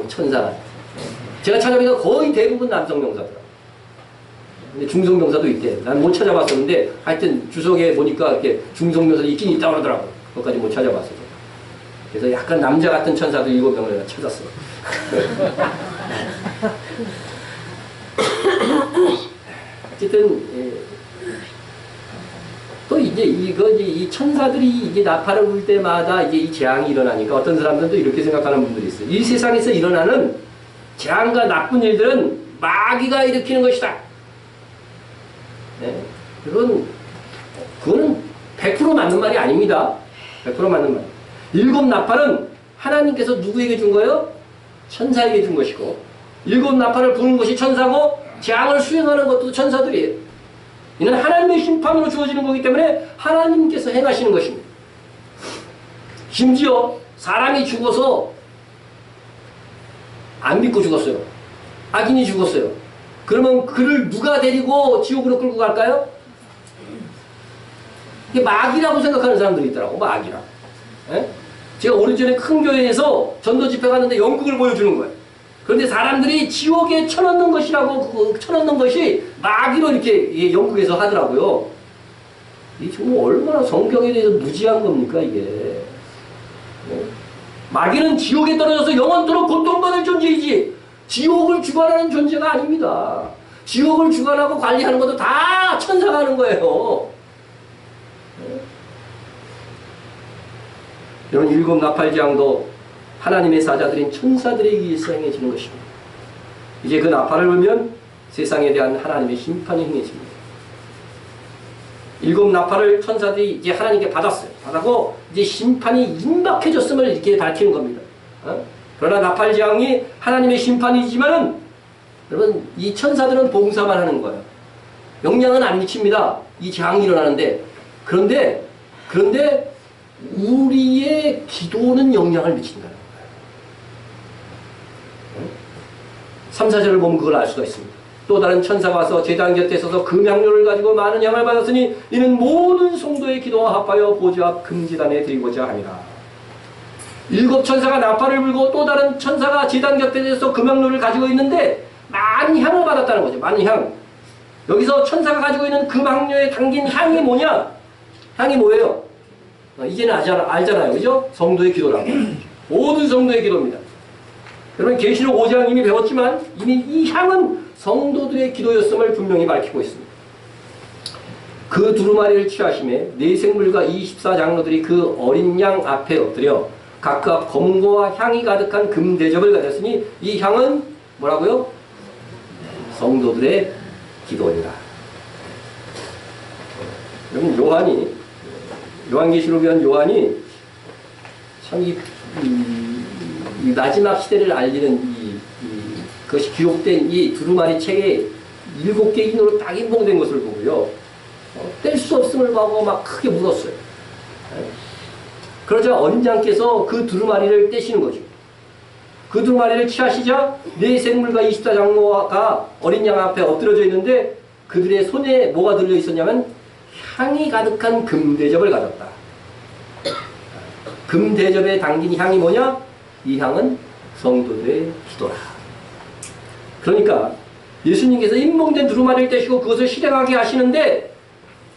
천사가. 제가 찾아보니까 거의 대부분 남성명사더라고요. 근데 중성명사도 있대. 난 못 찾아봤었는데 하여튼 주석에 보니까 이렇게 중성명사 있긴 있다고 그러더라고요. 그것까지 못 찾아봤어요. 그래서 약간 남자 같은 천사도 7명을 내가 찾았어. 어쨌든 또 이제 이 천사들이 이제 나팔을 불 때마다 이제 이 재앙이 일어나니까 어떤 사람들도 이렇게 생각하는 분들이 있어요. 이 세상에서 일어나는 재앙과 나쁜 일들은 마귀가 일으키는 것이다. 네. 그거는 100% 맞는 말이 아닙니다. 100% 맞는 말. 7 나팔은 하나님께서 누구에게 준 거예요? 천사에게 준 것이고 7 나팔을 부는 것이 천사고 재앙을 수행하는 것도 천사들이에요. 이는 하나님의 심판으로 주어지는 거기 때문에 하나님께서 행하시는 것입니다. 심지어 사람이 죽어서 안 믿고 죽었어요. 악인이 죽었어요. 그러면 그를 누가 데리고 지옥으로 끌고 갈까요? 이게 마귀라고 생각하는 사람들이 있더라고. 마귀라. 예? 제가 오래전에 큰 교회에서 전도 집회 갔는데 연극을 보여주는 거예요. 그런데 사람들이 지옥에 쳐넣는 것이라고, 쳐넣는 것이 마귀로 이렇게 연극에서 하더라고요. 이 정말 얼마나 성경에 대해서 무지한 겁니까, 이게. 마귀는 지옥에 떨어져서 영원토록 고통받을 존재이지, 지옥을 주관하는 존재가 아닙니다. 지옥을 주관하고 관리하는 것도 다 천사가 하는 거예요. 이런 일곱 나팔지향도 하나님의 사자들인 천사들에 의해서 행해지는 것입니다. 이제 그 나팔을 불면 세상에 대한 하나님의 심판이 행해집니다. 일곱 나팔을 천사들이 이제 하나님께 받았어요. 받았고 이제 심판이 임박해졌음을 이렇게 밝히는 겁니다. 그러나 나팔지향이 하나님의 심판이지만은 여러분 이 천사들은 봉사만 하는 거예요. 영향은 안 미칩니다. 이 재앙이 일어나는데 그런데 우리의 기도는 영향을 미친다는 거예요. 3, 4절을 보면 그걸 알 수가 있습니다. 또 다른 천사가 와서 제단 곁에 서서 금향료를 가지고 많은 향을 받았으니 이는 모든 성도의 기도와 합하여 보좌 앞 금지단에 드리고자 함이라. 일곱 천사가 나팔을 불고 또 다른 천사가 제단 곁에 서서 금향료를 가지고 있는데 많은 향을 받았다는 거죠. 많은 향. 여기서 천사가 가지고 있는 금향료에 담긴 향이 뭐냐? 향이 뭐예요? 이제는 알잖아요. 그죠? 성도의 기도라고. 모든 성도의 기도입니다. 여러분 계시록 5장 이미 배웠지만 이미 이 향은 성도들의 기도였음을 분명히 밝히고 있습니다. 그 두루마리를 취하심에 네 생물과 24장로들이 그 어린 양 앞에 엎드려 각각 검은고와 향이 가득한 금대접을 가졌으니 이 향은 뭐라고요? 성도들의 기도니라. 여러분 요한계시록에 요한이 참 이 마지막 시대를 알리는 그것이 기록된 이 두루마리 책에 7개 인으로 딱 인봉된 것을 보고요. 뗄 수 없음을 보고 막 크게 울었어요. 그러자 어린 양께서 그 두루마리를 떼시는 거죠. 그 두루마리를 취하시자 네 생물과 24장로가 어린 양 앞에 엎드려져 있는데 그들의 손에 뭐가 들려 있었냐면 향이 가득한 금대접을 가졌다. 금대접에 담긴 향이 뭐냐? 이 향은 성도들의 기도라. 그러니까 예수님께서 인봉된 두루마리를 떼시고 그것을 실행하게 하시는데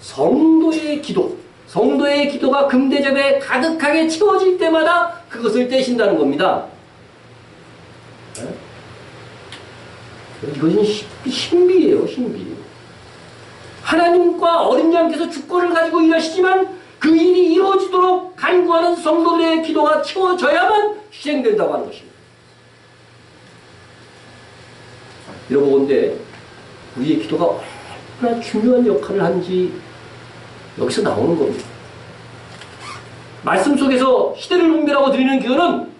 성도의 기도가 금대접에 가득하게 채워질 때마다 그것을 떼신다는 겁니다. 이것은 신비예요, 신비. 하나님과 어린 양께서 주권을 가지고 일하시지만 그 일이 이루어지도록 간구하는 성도들의 기도가 채워져야만 시행된다고 하는 것입니다. 여러분데 우리의 기도가 얼마나 중요한 역할을 하는지 여기서 나오는 겁니다. 말씀 속에서 시대를 분별하고 드리는 기도는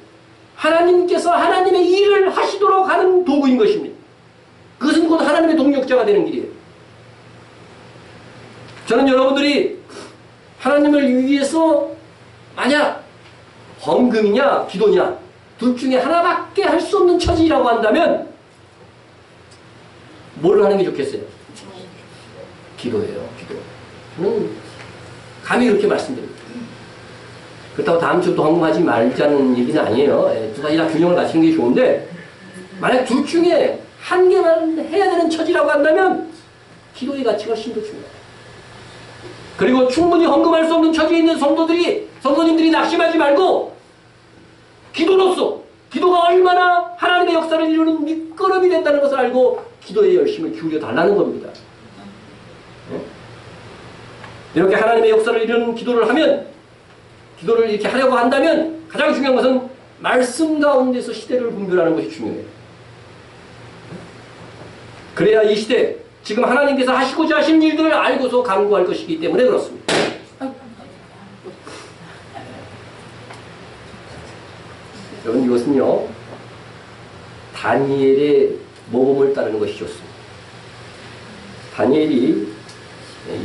하나님께서 하나님의 일을 하시도록 하는 도구인 것입니다. 그것은 곧 하나님의 동력자가 되는 길이에요. 저는 여러분들이 하나님을 위해서 만약 헌금이냐 기도냐 둘 중에 하나밖에 할 수 없는 처지라고 한다면 뭐를 하는 게 좋겠어요? 기도예요. 기도. 저는 감히 그렇게 말씀드립니다. 그렇다고 다음 주부터 헌금하지 말자는 얘기는 아니에요. 두 가지 다 균형을 맞추는 게 좋은데 만약 둘 중에 한 개만 해야 되는 처지라고 한다면 기도의 가치가 훨씬 더 중요해요. 그리고 충분히 헌금할 수 없는 처지에 있는 성도님들이 낙심하지 말고 기도가 얼마나 하나님의 역사를 이루는 밑거름이 된다는 것을 알고 기도에 열심을 기울여 달라는 겁니다. 이렇게 하나님의 역사를 이루는 기도를 이렇게 하려고 한다면 가장 중요한 것은 말씀 가운데서 시대를 분별하는 것이 중요해요. 그래야 이 시대 지금 하나님께서 하시고자 하신 일들을 알고서 간구할 것이기 때문에 그렇습니다. 여러분 이것은요 다니엘의 모범을 따르는 것이 좋습니다. 다니엘이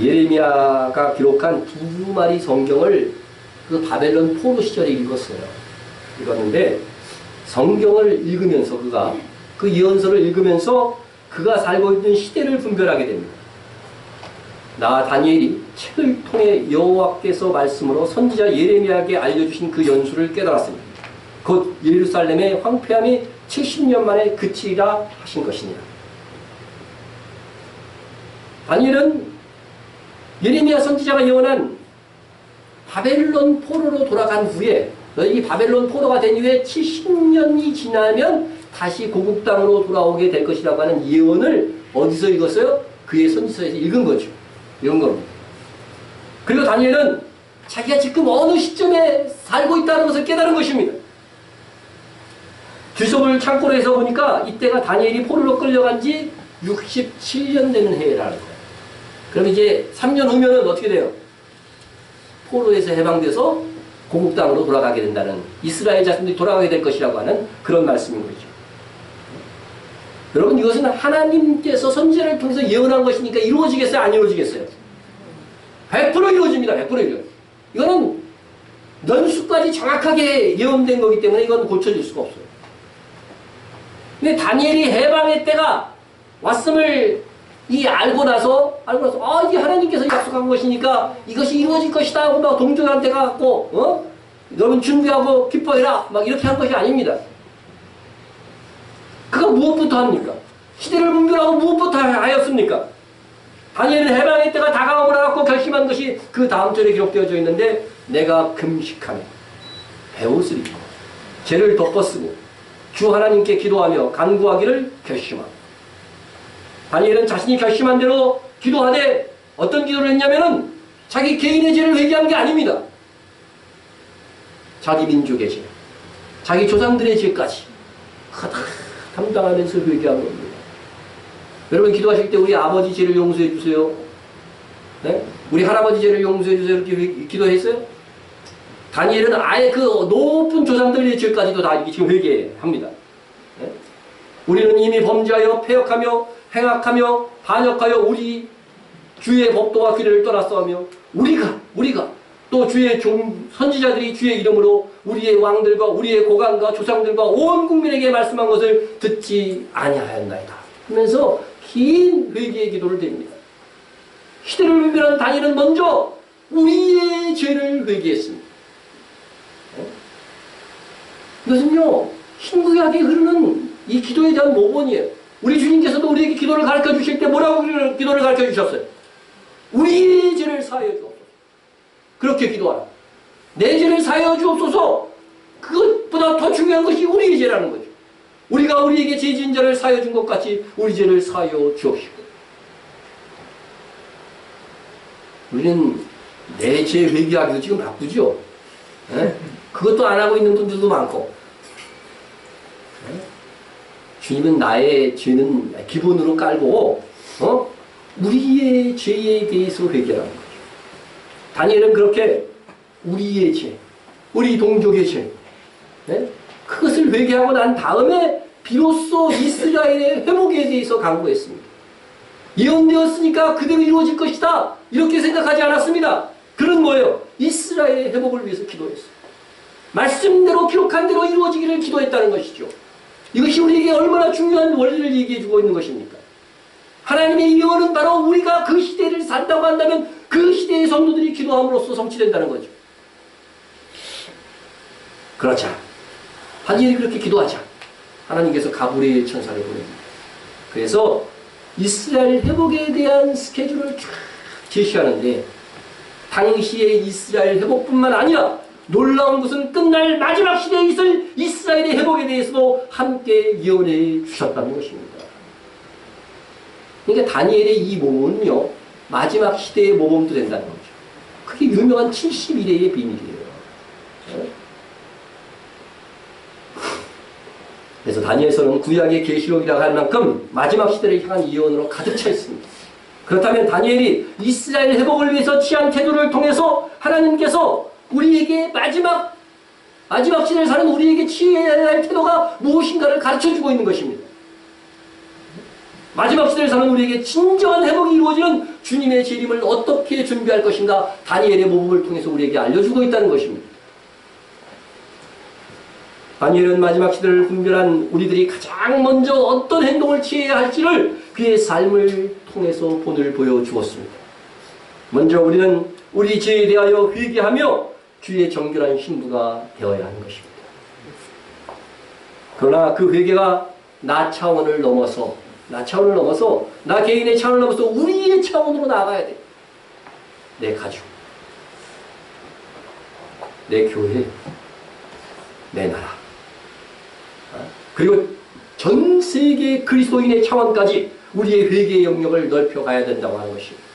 예레미야가 기록한 두루마리 성경을 그 바벨론 포로 시절에 읽었는데 성경을 읽으면서 그가 그 예언서를 읽으면서 그가 살고 있는 시대를 분별하게 됩니다. 나 다니엘이 책을 통해 여호와께서 말씀으로 선지자 예레미야에게 알려주신 그 연수를 깨달았습니다. 곧 예루살렘의 황폐함이 70년 만에 그치리라 하신 것이니라. 다니엘은 예레미야 선지자가 예언한 바벨론 포로로 돌아간 후에 이 바벨론 포로가 된 이후에 70년이 지나면 다시 고국 땅으로 돌아오게 될 것이라고 하는 예언을 어디서 읽었어요? 그의 선지서에서 읽은 거죠. 이런 겁니다. 그리고 다니엘은 자기가 지금 어느 시점에 살고 있다는 것을 깨달은 것입니다. 주석을 창고로 해서 보니까 이때가 다니엘이 포로로 끌려간 지 67년 되는 해라는 거예요. 그럼 이제 3년 후면은 어떻게 돼요? 포로에서 해방돼서 고국 땅으로 돌아가게 된다는, 이스라엘 자손들이 돌아가게 될 것이라고 하는 그런 말씀인 거죠. 여러분, 이것은 하나님께서 선지자를 통해서 예언한 것이니까 이루어지겠어요? 안 이루어지겠어요? 100% 이루어집니다. 100% 이루어져요. 이거는 연수까지 정확하게 예언된 거기 때문에 이건 고쳐질 수가 없어요. 근데 다니엘이 해방의 때가 왔음을 알고 나서 이게 하나님께서 약속한 것이니까 이것이 이루어질 것이다 하고 막 동족한테 가갖고 여러분 준비하고 기뻐해라 막 이렇게 한 것이 아닙니다. 그가 무엇부터 합니까? 시대를 분별하고 무엇부터 하였습니까? 다니엘은 해방의 때가 다가오고 나갖고 결심한 것이 그 다음 절에 기록되어져 있는데, 내가 금식하며 배옷을 입고 죄를 덮어쓰고 주 하나님께 기도하며 간구하기를 결심하고. 다니엘은 자신이 결심한 대로 기도하되 어떤 기도를 했냐면은 자기 개인의 죄를 회개한 게 아닙니다. 자기 민족의 죄, 자기 조상들의 죄까지 다 담당하면서 회개한 겁니다. 여러분 기도하실 때 우리 아버지 죄를 용서해 주세요. 네? 우리 할아버지 죄를 용서해 주세요. 이렇게 기도했어요? 다니엘은 아예 그 높은 조상들의 죄까지도 다 지금 회개합니다. 네? 우리는 이미 범죄하여 패역하며 행악하며 반역하여 우리 주의 법도와 규례를 떠났사오며 우리가 또 주의 선지자들이 주의 이름으로 우리의 왕들과 우리의 고관과 조상들과 온 국민에게 말씀한 것을 듣지 아니하였나이다 하면서 긴 회개의 기도를 드립니다. 시대를 분별한 다니엘은 먼저 우리의 죄를 회개했습니다. 이것은요 신구약에 흐르는 이 기도에 대한 모본이에요. 우리 주님께서도 우리에게 기도를 가르쳐 주실 때 뭐라고 기도를 가르쳐 주셨어요? 우리의 죄를 사하여 주옵소서. 그렇게 기도하라. 내 죄를 사하여 주옵소서. 그것보다 더 중요한 것이 우리의 죄라는 거죠. 우리가 우리에게 죄 지은 자를 사하여 준 것 같이 우리 죄를 사하여 주옵시고. 우리는 내 죄 회개하기도 지금 바쁘죠. 네? 그것도 안 하고 있는 분들도 많고. 네? 주님은 나의 죄는 기본으로 깔고 우리의 죄에 대해서 회개하는 거죠. 다니엘은 그렇게 우리의 죄, 우리 동족의 죄, 네? 그것을 회개하고 난 다음에 비로소 이스라엘의 회복에 대해서 강구했습니다. 예언되었으니까 그대로 이루어질 것이다 이렇게 생각하지 않았습니다. 그는 뭐예요? 이스라엘의 회복을 위해서 기도했어요. 말씀대로 기록한 대로 이루어지기를 기도했다는 것이죠. 이것이 우리에게 얼마나 중요한 원리를 얘기해주고 있는 것입니까? 하나님의 예언은 바로 우리가 그 시대를 산다고 한다면 그 시대의 성도들이 기도함으로써 성취된다는 거죠. 그렇자 다니엘이 그렇게 기도하자 하나님께서 가브리엘 천사를 보냅니다. 그래서 이스라엘 회복에 대한 스케줄을 쫙 제시하는데, 당시의 이스라엘 회복뿐만 아니라 놀라운 것은 끝날 마지막 시대에 있을 이스라엘의 회복에 대해서도 함께 예언해 주셨다는 것입니다. 그러니까 다니엘의 이 모범은요 마지막 시대의 모범도 된다는 거죠. 그게 유명한 71회의 비밀이에요. 그래서 다니엘서는 구약의 계시록이라고 할 만큼 마지막 시대를 향한 예언으로 가득 차 있습니다. 그렇다면 다니엘이 이스라엘 회복을 위해서 취한 태도를 통해서 하나님께서 우리에게 마지막 시대를 사는 우리에게 취해야 할 태도가 무엇인가를 가르쳐주고 있는 것입니다. 마지막 시대를 사는 우리에게 진정한 회복이 이루어지는 주님의 재림을 어떻게 준비할 것인가 다니엘의 모범을 통해서 우리에게 알려주고 있다는 것입니다. 다니엘은 마지막 시대를 분별한 우리들이 가장 먼저 어떤 행동을 취해야 할지를 그의 삶을 통해서 본을 보여주었습니다. 먼저 우리는 우리 죄에 대하여 회개하며 주의 정결한 신부가 되어야 하는 것입니다. 그러나 그 회개가 나 차원을 넘어서 나 개인의 차원을 넘어서 우리의 차원으로 나아가야 돼. 내 가족, 내 교회, 내 나라, 그리고 전 세계 그리스도인의 차원까지 우리의 회개의 영역을 넓혀가야 된다고 하는 것입니다.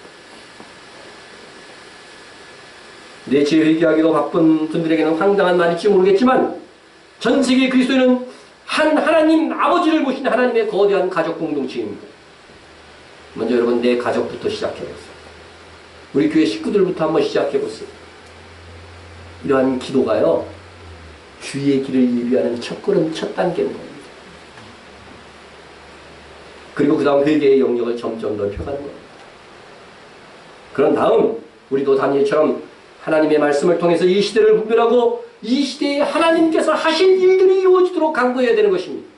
내 죄 회개하기도 바쁜 분들에게는 황당한 말일지 모르겠지만 전 세계 그리스도인은 한 하나님 아버지를 모신 하나님의 거대한 가족 공동체입니다. 먼저 여러분 내 가족부터 시작해보세요. 우리 교회 식구들부터 한번 시작해보세요. 이러한 기도가요, 주의 길을 예비하는 첫걸음, 첫 단계인 겁니다. 그리고 그 다음 회개의 영역을 점점 넓혀가는 겁니다. 그런 다음 우리도 다니엘처럼 하나님의 말씀을 통해서 이 시대를 분별하고 이 시대에 하나님께서 하실 일들이 이루어지도록 간구해야 되는 것입니다.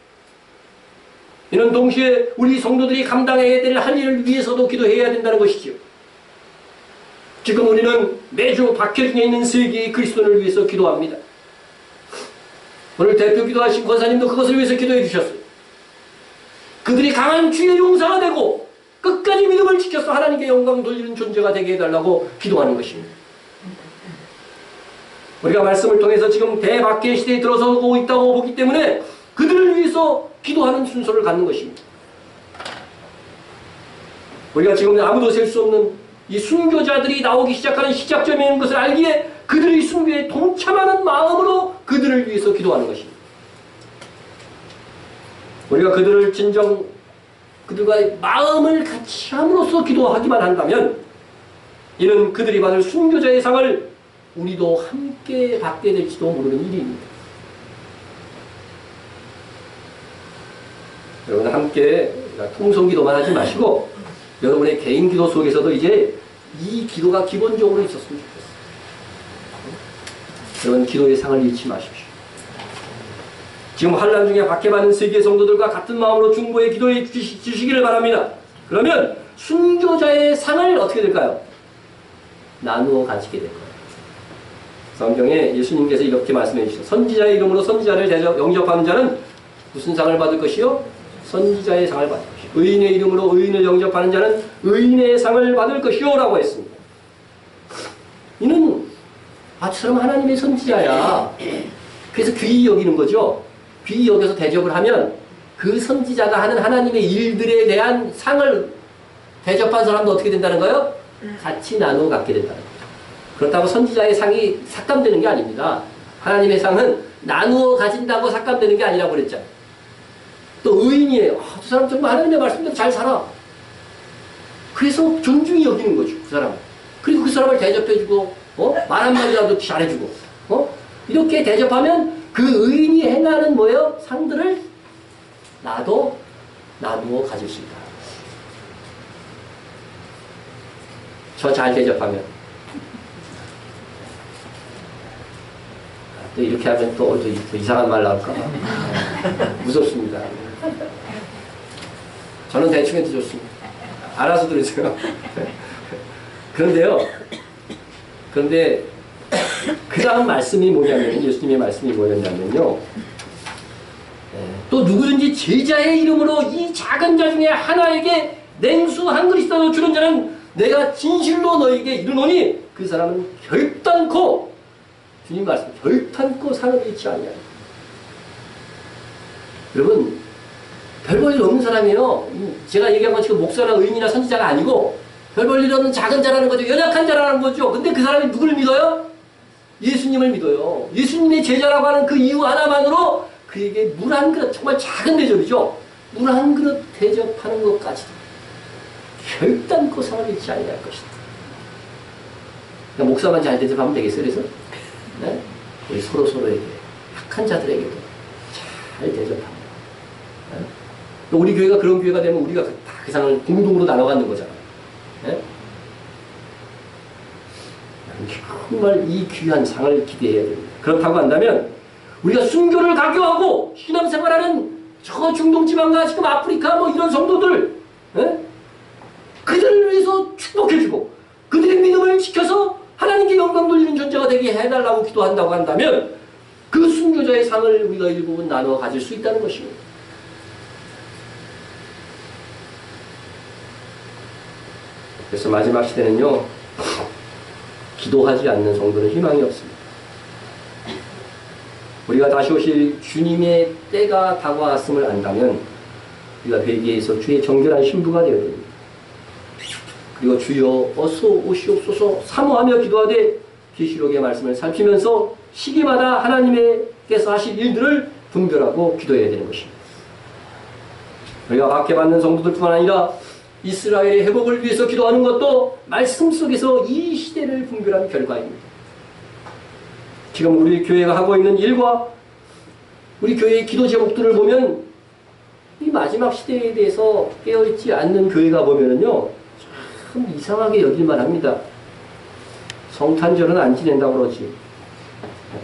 이는 동시에 우리 성도들이 감당해야 될 할 일을 위해서도 기도해야 된다는 것이지요. 지금 우리는 매주 박해중에 있는 세계의 그리스도인을 위해서 기도합니다. 오늘 대표 기도하신 권사님도 그것을 위해서 기도해 주셨어요. 그들이 강한 주의 용사가 되고 끝까지 믿음을 지켜서 하나님께 영광 돌리는 존재가 되게 해달라고 기도하는 것입니다. 우리가 말씀을 통해서 지금 대박해 시대에 들어서고 있다고 보기 때문에 그들을 위해서 기도하는 순서를 갖는 것입니다. 우리가 지금 아무도 셀 수 없는 이 순교자들이 나오기 시작하는 시작점인 것을 알기에 그들의 순교에 동참하는 마음으로 그들을 위해서 기도하는 것입니다. 우리가 그들을 진정 그들과의 마음을 같이 함으로써 기도하기만 한다면 이는 그들이 받을 순교자의 상을 우리도 함께 받게 될지도 모르는 일입니다. 여러분 함께 통성기도만 하지 마시고 여러분의 개인 기도 속에서도 이제 이 기도가 기본적으로 있었으면 좋겠어요. 여러분 기도의 상을 잃지 마십시오. 지금 환난 중에 박해받는 세계 성도들과 같은 마음으로 중보의 기도해 주시기를 바랍니다. 그러면 순교자의 상을 어떻게 될까요? 나누어 가지게 될 거예요. 성경에 예수님께서 이렇게 말씀해 주시죠. 선지자의 이름으로 선지자를 영접하는 자는 무슨 상을 받을 것이요? 선지자의 상을 받을 것이요. 의인의 이름으로 의인을 영접하는 자는 의인의 상을 받을 것이요 라고 했습니다. 이는 저 사람 하나님의 선지자야. 그래서 귀히 여기는 거죠. 귀히 여겨서 대접을 하면 그 선지자가 하는 하나님의 일들에 대한 상을 대접한 사람도 어떻게 된다는 거예요? 같이 나누어 갖게 된다는 거예요. 그렇다고 선지자의 상이 삭감되는 게 아닙니다. 하나님의 상은 나누어 가진다고 삭감되는 게 아니라고 그랬잖아요. 또 의인이에요. 저 사람 정말 하나님의 말씀대로 잘 살아. 그래서 존중히 여기는 거죠. 그 사람을. 그리고 그 사람을 대접해주고 말 한마디라도 잘해주고 이렇게 대접하면 그 의인이 행하는 뭐예요? 상들을 나도 나누어 가질 수 있다. 저 잘 대접하면 또 이렇게 하면 또 이상한 말 나올까 봐 무섭습니다. 저는 대충 해도 좋습니다. 알아서 들으세요. 그런데 그 다음 말씀이 뭐냐면 예수님의 말씀이 뭐였냐면요. 또 누구든지 제자의 이름으로 이 작은 자 중에 하나에게 냉수 한 그릇이라도 주는 자는 내가 진실로 너에게 이르노니 그 사람은 결단코 주님 말씀 결단코 상을 잃지 아니하리라. 여러분 별 볼 일 없는 사람이에요. 제가 얘기한 건 지금 목사나 의인이나 선지자가 아니고 별 볼 일 없는 작은 자라는 거죠. 연약한 자라는 거죠. 근데 그 사람이 누구를 믿어요? 예수님을 믿어요. 예수님의 제자라고 하는 그 이유 하나만으로 그에게 물 한 그릇, 정말 작은 대접이죠. 물 한 그릇 대접하는 것까지도 결단코 상을 잃지 아니할 것이다. 그러니까 목사만 잘 대접하면 되겠어요. 그래서 네? 우리 서로에게 약한 자들에게도 잘 대접합니다. 네? 우리 교회가 그런 교회가 되면 우리가 다 그 상을 공동으로 나눠 갖는 거잖아요. 네? 정말 이 귀한 상을 기대해야 됩니다. 그렇다고 한다면 우리가 순교를 강요하고 신앙생활하는 저 중동지방과 지금 아프리카 뭐 이런 성도들 그들을 위해서 축복해주고 그들의 우리의 믿음을 지켜서 하나님께 영광 돌리는 존재가 되게 해달라고 기도한다고 한다면 그 순교자의 상을 우리가 일부분 나눠 가질 수 있다는 것입니다. 그래서 마지막 시대는요, 기도하지 않는 성도는 희망이 없습니다. 우리가 다시 오실 주님의 때가 다가왔음을 안다면 우리가 회개해서 주의 정결한 신부가 되어야 됩니다. 그리고 주여 어서 오시옵소서 사모하며 기도하되 계시록의 말씀을 살피면서 시기마다 하나님께서 하실 일들을 분별하고 기도해야 되는 것입니다. 우리가 박해받는 성도들뿐만 아니라 이스라엘의 회복을 위해서 기도하는 것도 말씀 속에서 이 시대를 분별한 결과입니다. 지금 우리 교회가 하고 있는 일과 우리 교회의 기도 제목들을 보면 이 마지막 시대에 대해서 깨어있지 않는 교회가 보면은요, 참 이상하게 여길만 합니다. 성탄절은 안 지낸다고 그러지.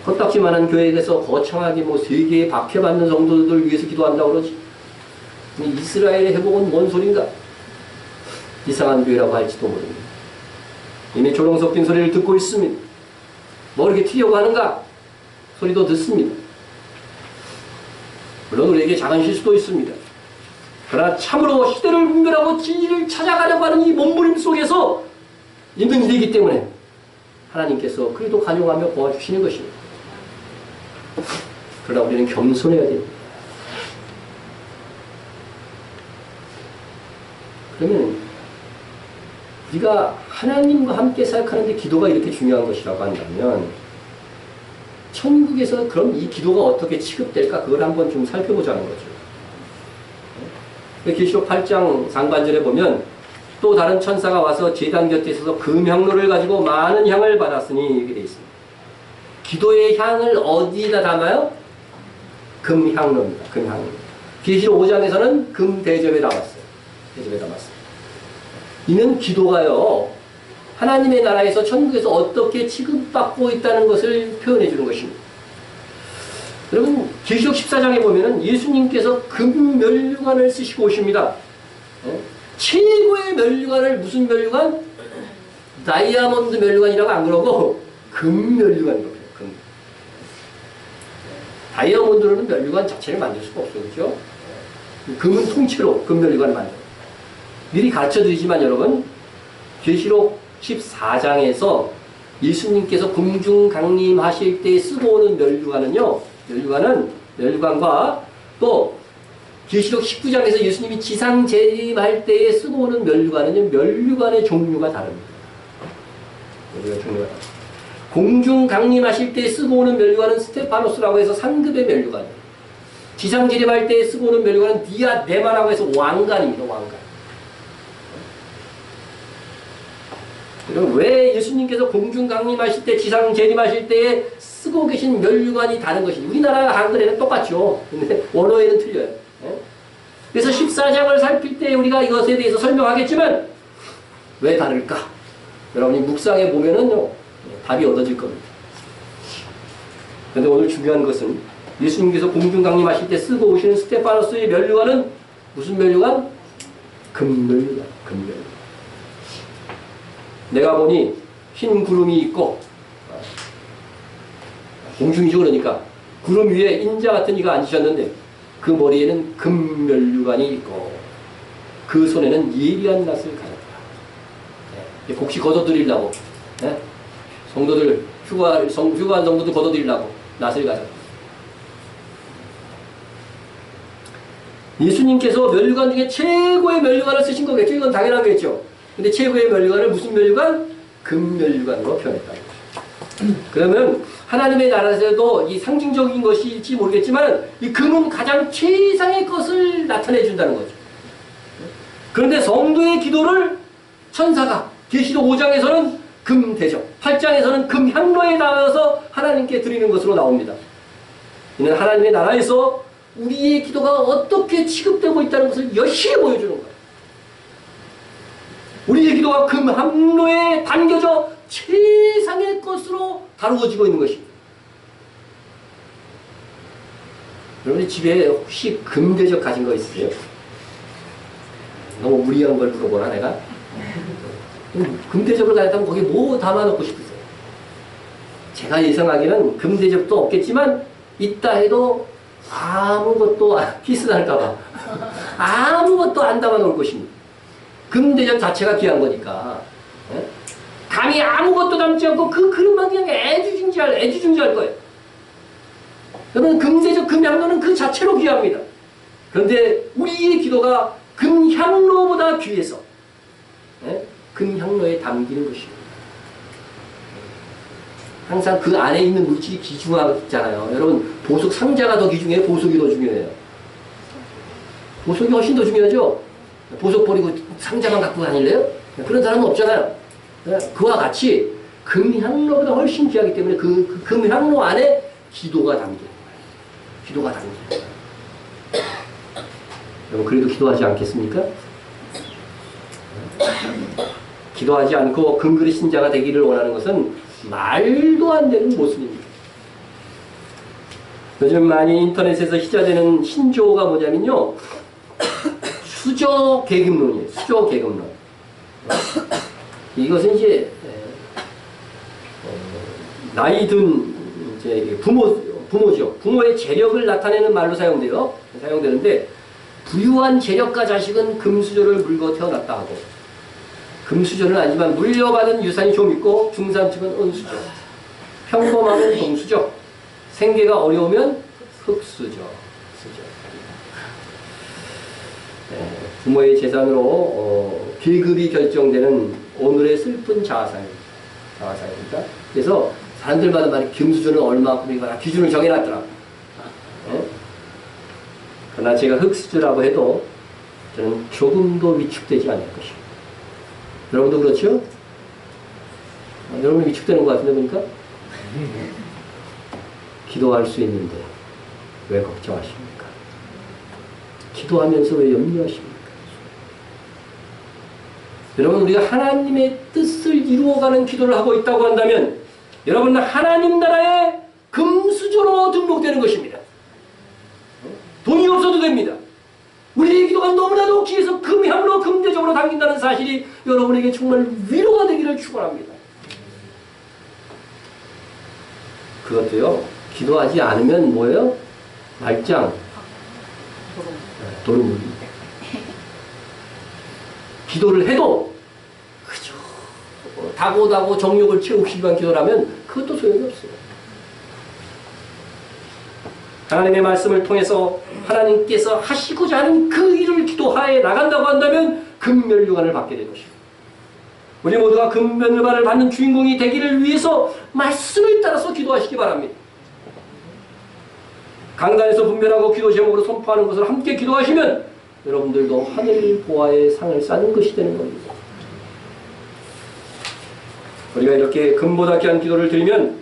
헛딱지만한 교회에서 거창하게 뭐 세계에 박해받는 성도들 위해서 기도한다고 그러지. 이스라엘의 회복은 뭔 소린가? 이상한 교회라고 할지도 모릅니다. 이미 조롱 섞인 소리를 듣고 있습니다. 뭐 이렇게 튀려고 하는가? 소리도 듣습니다. 물론 우리에게 작은 실수도 있습니다. 그러나 참으로 시대를 분별하고 진리를 찾아가려고 하는 이 몸부림 속에서 있는 일이기 때문에 하나님께서 그래도 간용하며 도와주시는 것입니다. 그러나 우리는 겸손해야 됩니다. 그러면 우리가 하나님과 함께 사역하는데 기도가 이렇게 중요한 것이라고 한다면 천국에서 그럼 이 기도가 어떻게 취급될까? 그걸 한번 좀 살펴보자는 거죠. 계시록 8장 상반절에 보면 또 다른 천사가 와서 제단 곁에 있어서 금향로를 가지고 많은 향을 받았으니 이렇게 되어 있습니다. 기도의 향을 어디다 담아요? 금향로입니다. 금향로. 계시록 5장에서는 금대접에 담았어요. 대접에 담았어요. 이는 기도가요, 하나님의 나라에서 천국에서 어떻게 취급받고 있다는 것을 표현해 주는 것입니다. 여러분, 계시록 14장에 보면은 예수님께서 금면류관을 쓰시고 오십니다. 최고의 면류관을 무슨 면류관? 다이아몬드 면류관이라고 안 그러고 금면류관이라고 해요. 금. 다이아몬드로는 면류관 자체를 만들 수가 없어요. 그렇죠? 금은 통째로 금면류관을 만들어요. 미리 가르쳐드리지만 여러분, 계시록 14장에서 예수님께서 궁중 강림하실 때 쓰고 오는 면류관은요, 면류관과 또 계시록 19장에서 예수님이 지상 재림할 때에 쓰고 오는 면류관은요, 면류관의 종류가 다릅니다. 공중 강림하실 때 쓰고 오는 면류관은 스테파노스라고 해서 상급의 면류관이에요. 지상 재림할 때 쓰고 오는 면류관은 디아데마라고 해서 왕관입니다. 왕관. 그럼 왜 예수님께서 공중 강림하실 때, 지상 재림하실 때에 쓰고 계신 면류관이 다른 것이 우리나라 한글에는 똑같죠. 근데 원어에는 틀려요. 그래서 14장을 살필 때 우리가 이것에 대해서 설명하겠지만 왜 다를까? 여러분이 묵상해 보면은요, 답이 얻어질 겁니다. 그런데 오늘 중요한 것은 예수님께서 공중 강림하실 때 쓰고 오시는 스테파노스의 면류관은 무슨 면류관? 금면류관. 금면류관. 내가 보니 흰 구름이 있고, 공중이죠. 그러니까 구름 위에 인자 같은 이가 앉으셨는데 그 머리에는 금면류관이 있고 그 손에는 예리한 낫을 가졌다. 혹시 걷어드리려고, 성도들 휴가한 성도들 걷어드리려고 낫을 가졌다. 예수님께서 면류관 중에 최고의 면류관을 쓰신 거겠죠. 이건 당연하겠죠. 근데 최고의 면류관을 무슨 면류관? 금면류관으로 표현했다는 거죠. 그러면 하나님의 나라에서도 이 상징적인 것일지 모르겠지만 이 금은 가장 최상의 것을 나타내 준다는 거죠. 그런데 성도의 기도를 천사가 계시록 5장에서는 금대접, 8장에서는 금향로에 담아서 하나님께 드리는 것으로 나옵니다. 이는 하나님의 나라에서 우리의 기도가 어떻게 취급되고 있다는 것을 여실히 보여주는 거예요. 우리의 기도가 금향로에 담겨져 최상의 것으로 다루어지고 있는 것입니다. 여러분이 집에 혹시 금대접 가진 거 있으세요? 너무 무리한 걸 물어보나 내가? 금대접을 가졌다면 거기에 뭐 담아놓고 싶으세요? 제가 예상하기에는 금대접도 없겠지만 있다 해도 아무것도 희스날까봐 아무것도 안 담아놓을 것입니다. 금대접 자체가 귀한 거니까. 예? 감히 아무것도 담지 않고 그 그릇만 그냥 애주중지할 거예요. 여러분, 금대접, 금향로는 그 자체로 귀합니다. 그런데 우리의 기도가 금향로보다 귀해서, 예? 금향로에 담기는 것입니다. 항상 그 안에 있는 물질이 귀중하잖아요. 여러분, 보석 상자가 더 귀중해요? 보석이 더 중요해요? 보석이 훨씬 더 중요하죠? 보석 버리고 상자만 갖고 다닐래요? 그런 사람은 없잖아요. 그와 같이 금향로보다 훨씬 귀하기 때문에 그 금향로 안에 기도가 담기는 거예요. 기도가 담기는 거예요. 여러분, 그래도 기도하지 않겠습니까? 기도하지 않고 금그리 신자가 되기를 원하는 것은 말도 안 되는 모습입니다. 요즘 많이 인터넷에서 희자되는 신조어가 뭐냐면요, 수저 계급론이에요. 수저 계급론. 이것은 이제 나이 든 이제 부모죠. 부모의 재력을 나타내는 말로 사용되는데, 부유한 재력가 자식은 금수저를 물고 태어났다 하고, 금수저는 아니지만 물려받은 유산이 좀 있고, 중산층은 은수저, 평범하면 동수저, 생계가 어려우면 흙수저. 부모의 재산으로 계급이 결정되는 오늘의 슬픈 자아사회입니다. 그래서 사람들마다 말이 금수저는 얼마큼이거나 기준을 정해놨더라. 그러나 제가 흙수저라고 해도 저는 조금도 위축되지 않을 것입니다. 여러분도 그렇죠? 여러분 위축되는 것 같은데 보니까? 기도할 수 있는데 왜 걱정하십니까? 기도하면서 왜 염려하십니까? 여러분, 우리가 하나님의 뜻을 이루어가는 기도를 하고 있다고 한다면 여러분은 하나님 나라의 금수저로 등록되는 것입니다. 돈이 없어도 됩니다. 우리의 기도가 너무나도 귀해서 금향로 금대접으로 담긴다는 사실이 여러분에게 정말 위로가 되기를 축원합니다. 그것도요, 기도하지 않으면 뭐예요? 말짱, 도루묵입니다. 기도를 해도 그저 다고다고 정욕을 채우기만 기도를 하면 그것도 소용이 없어요. 하나님의 말씀을 통해서 하나님께서 하시고자 하는 그 일을 기도하에 나간다고 한다면 금면류관을 받게 될 것입니다. 우리 모두가 금면류관을 받는 주인공이 되기를 위해서 말씀을 따라서 기도하시기 바랍니다. 강단에서 분별하고 기도 제목으로 선포하는 것을 함께 기도하시면 여러분들도 하늘 보아의 상을 쌓는 것이 되는 겁니다. 우리가 이렇게 금보다 귀한 기도를 드리면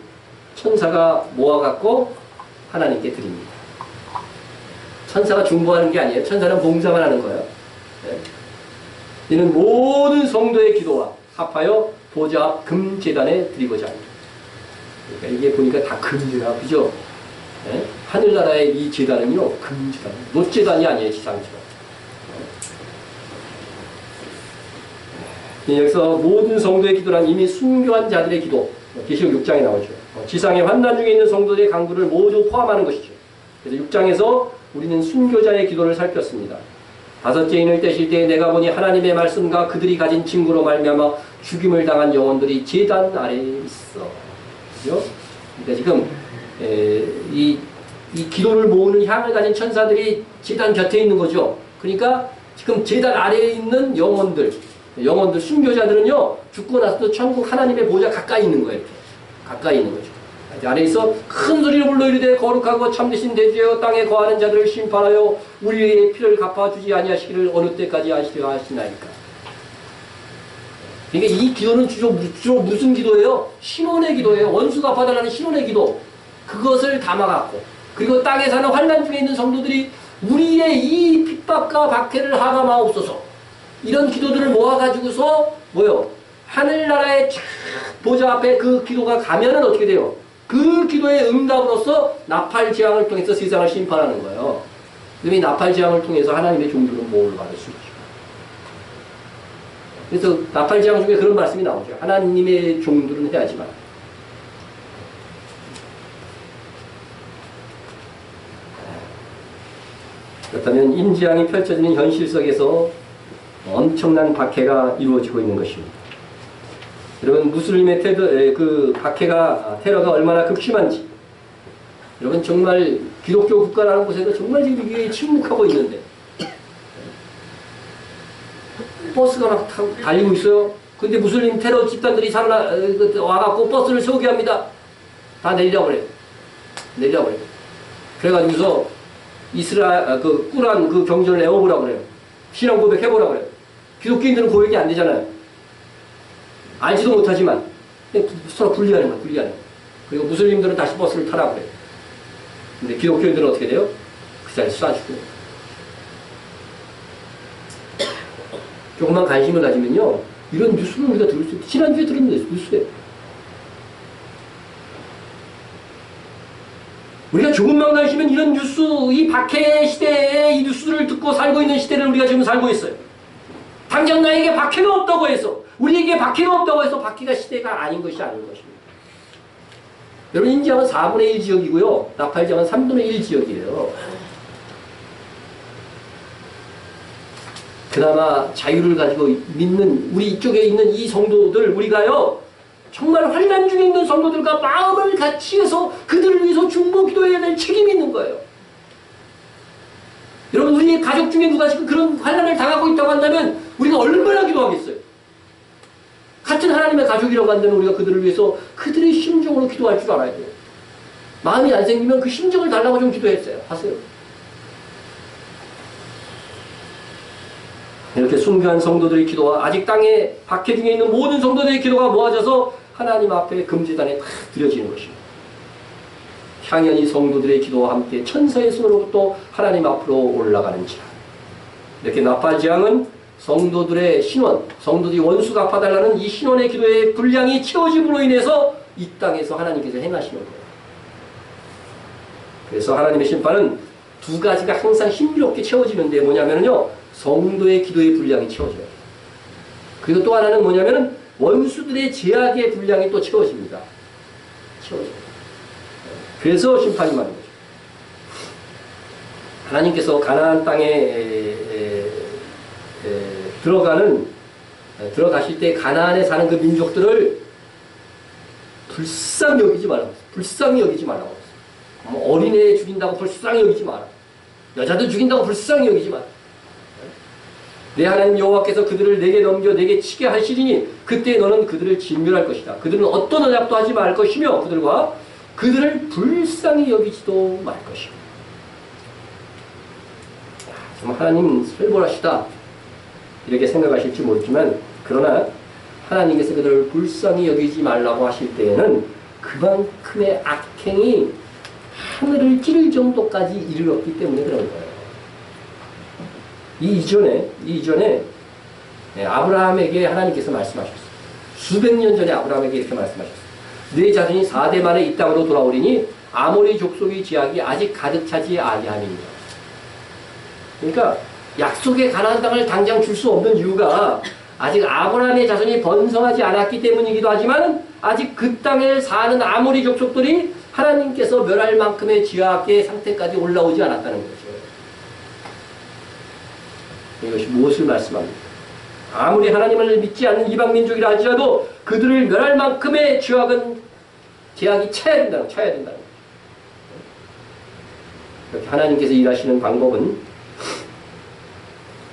천사가 모아갖고 하나님께 드립니다. 천사가 중보하는 게 아니에요. 천사는 봉사만 하는 거예요. 네. 이는 모든 성도의 기도와 합하여 보좌 앞 금제단에 드리고자 합니다. 그러니까 이게 보니까 다 금이라, 그죠? 네? 하늘나라의 이 제단은요, 금제단, 노제단이 아니에요, 지상제단. 여기서 모든 성도의 기도란 이미 순교한 자들의 기도, 계시록 6장에 나오죠. 지상의 환난 중에 있는 성도들의 간구를 모두 포함하는 것이죠. 그래서 6장에서 우리는 순교자의 기도를 살폈습니다. 다섯째 인을 떼실 때 내가 보니 하나님의 말씀과 그들이 가진 징구로 말미암아 죽임을 당한 영혼들이 제단 아래에 있어. 그죠? 그러니까 지금 이 기도를 모으는 향을 가진 천사들이 제단 곁에 있는 거죠. 그러니까 지금 제단 아래에 있는 영혼들, 순교자들은요, 죽고 나서도 천국 하나님의 보좌 가까이 있는 거예요. 이렇게. 가까이 있는 거죠. 아래 있어 큰 소리로 불러 이르되 거룩하고 참되신 대주여 땅에 거하는 자들을 심판하여 우리의 피를 갚아주지 아니하시기를 어느 때까지 하시나이까. 그러니까 이 기도는 주로 무슨 기도예요? 신혼의 기도예요. 원수가 갚아달라는 신혼의 기도. 그것을 담아갖고, 그리고 땅에 사는 환난 중에 있는 성도들이 우리의 이 핍박과 박해를 하감하옵소서, 이런 기도들을 모아가지고서 뭐요? 하늘나라의 보좌 앞에 그 기도가 가면은 어떻게 돼요? 그 기도의 응답으로서 나팔재앙을 통해서 세상을 심판하는 거예요. 그럼 이 나팔재앙을 통해서 하나님의 종들은 뭐를 받을 수 있죠? 그래서 나팔지향 중에 그런 말씀이 나오죠. 하나님의 종들은 해야지만. 그렇다면 임지향이 펼쳐지는 현실 속에서 엄청난 박해가 이루어지고 있는 것입니다. 여러분 무슬림의 그 박해가 테러가 얼마나 극심한지 여러분 정말 기독교 국가라는 곳에서 정말 지금 이게 침묵하고 있는데 버스가 막 달리고 있어요. 근데 무슬림 테러 집단들이 와갖고 버스를 세우게 합니다. 다 내리라고 그래요. 내리라고 그래요. 그래가지고서 그 꾸란 그 경전을 외워보라고 그래요. 신앙 고백해보라고 그래요. 기독교인들은 고백이 안 되잖아요. 알지도 못하지만 서로 분리하는 거야, 분리하는 거야. 그리고 무슬림들은 다시 버스를 타라고 그래요. 근데 기독교인들은 어떻게 돼요? 그 자리에서 쏴주고. 조금만 관심을 가지면요, 이런 뉴스를 우리가 들을 수 있어요. 지난주에 들은 뉴스예요. 우리가 조금만 관심은 이런 뉴스, 이 박해 시대에 이 뉴스를 듣고 살고 있는 시대를 우리가 지금 살고 있어요. 당장 나에게 박해가 없다고 해서, 우리에게 박해가 없다고 해서 박해가 시대가 아닌 것이 아닌 것입니다. 여러분, 임지향은 4분의 1 지역이고요. 나팔지향은 3분의 1 지역이에요. 그나마 자유를 가지고 믿는 우리 이쪽에 있는 이 성도들, 우리가요, 정말 환난 중에 있는 성도들과 마음을 같이 해서 그들을 위해서 중보 기도해야 될 책임이 있는 거예요. 여러분, 우리의 가족 중에 누가 지금 그런 환난을 당하고 있다고 한다면 우리가 얼마나 기도하겠어요? 같은 하나님의 가족이라고 한다면 우리가 그들을 위해서 그들의 심정으로 기도할 줄 알아야 돼요. 마음이 안 생기면 그 심정을 달라고 좀 기도했어요. 하세요. 이렇게 순교한 성도들의 기도와 아직 땅에 박해 중에 있는 모든 성도들의 기도가 모아져서 하나님 앞에 금지단에 탁 드려지는 것입니다. 향연이 성도들의 기도와 함께 천사의 손으로부터 하나님 앞으로 올라가는지라. 이렇게 나팔지향은 성도들의 신원, 성도들이 원수 갚아달라는 이 신원의 기도의 분량이 채워짐으로 인해서 이 땅에서 하나님께서 행하시는 거예요. 그래서 하나님의 심판은 두 가지가 항상 힘겹게 채워지는데 뭐냐면요, 성도의 기도의 분량이 채워져요. 그리고 또 하나는 뭐냐면은 원수들의 제약의 분량이 또 채워집니다. 채워져요. 그래서 심판이 많은 거죠. 하나님께서 가나안 땅에 들어가실 때 가나안에 사는 그 민족들을 불쌍히 여기지 말라고 했어요. 불쌍히 여기지 말라고 했어요. 어린애 죽인다고 불쌍히 여기지 마라. 여자들 죽인다고 불쌍히 여기지 마라. 내 하나님 여호와께서 그들을 내게 넘겨 내게 치게 하시리니 그때 너는 그들을 진멸할 것이다. 그들은 어떤 언약도 하지 말 것이며 그들을 불쌍히 여기지도 말 것이다. 정말 하나님 설벌하시다 이렇게 생각하실지 모르지만, 그러나 하나님께서 그들을 불쌍히 여기지 말라고 하실 때에는 그만큼의 악행이 하늘을 찌를 정도까지 이르렀기 때문에 그런 거예요. 이 이전에 아브라함에게 하나님께서 말씀하셨어요. 수백 년 전에 아브라함에게 이렇게 말씀하셨어요. 네 자손이 4대 만에 이 땅으로 돌아오리니 아모리 족속의 지약이 아직 가득 차지 아니하니라. 그러니까 약속의 가나안 땅을 당장 줄 수 없는 이유가 아직 아브라함의 자손이 번성하지 않았기 때문이기도 하지만 아직 그 땅에 사는 아모리 족속들이 하나님께서 멸할 만큼의 지약의 상태까지 올라오지 않았다는 거죠. 이것이 무엇을 말씀합니까? 아무리 하나님을 믿지 않는 이방 민족이라 할지라도 그들을 멸할 만큼의 제약이 차야 된다는 거죠. 이렇게 하나님께서 일하시는 방법은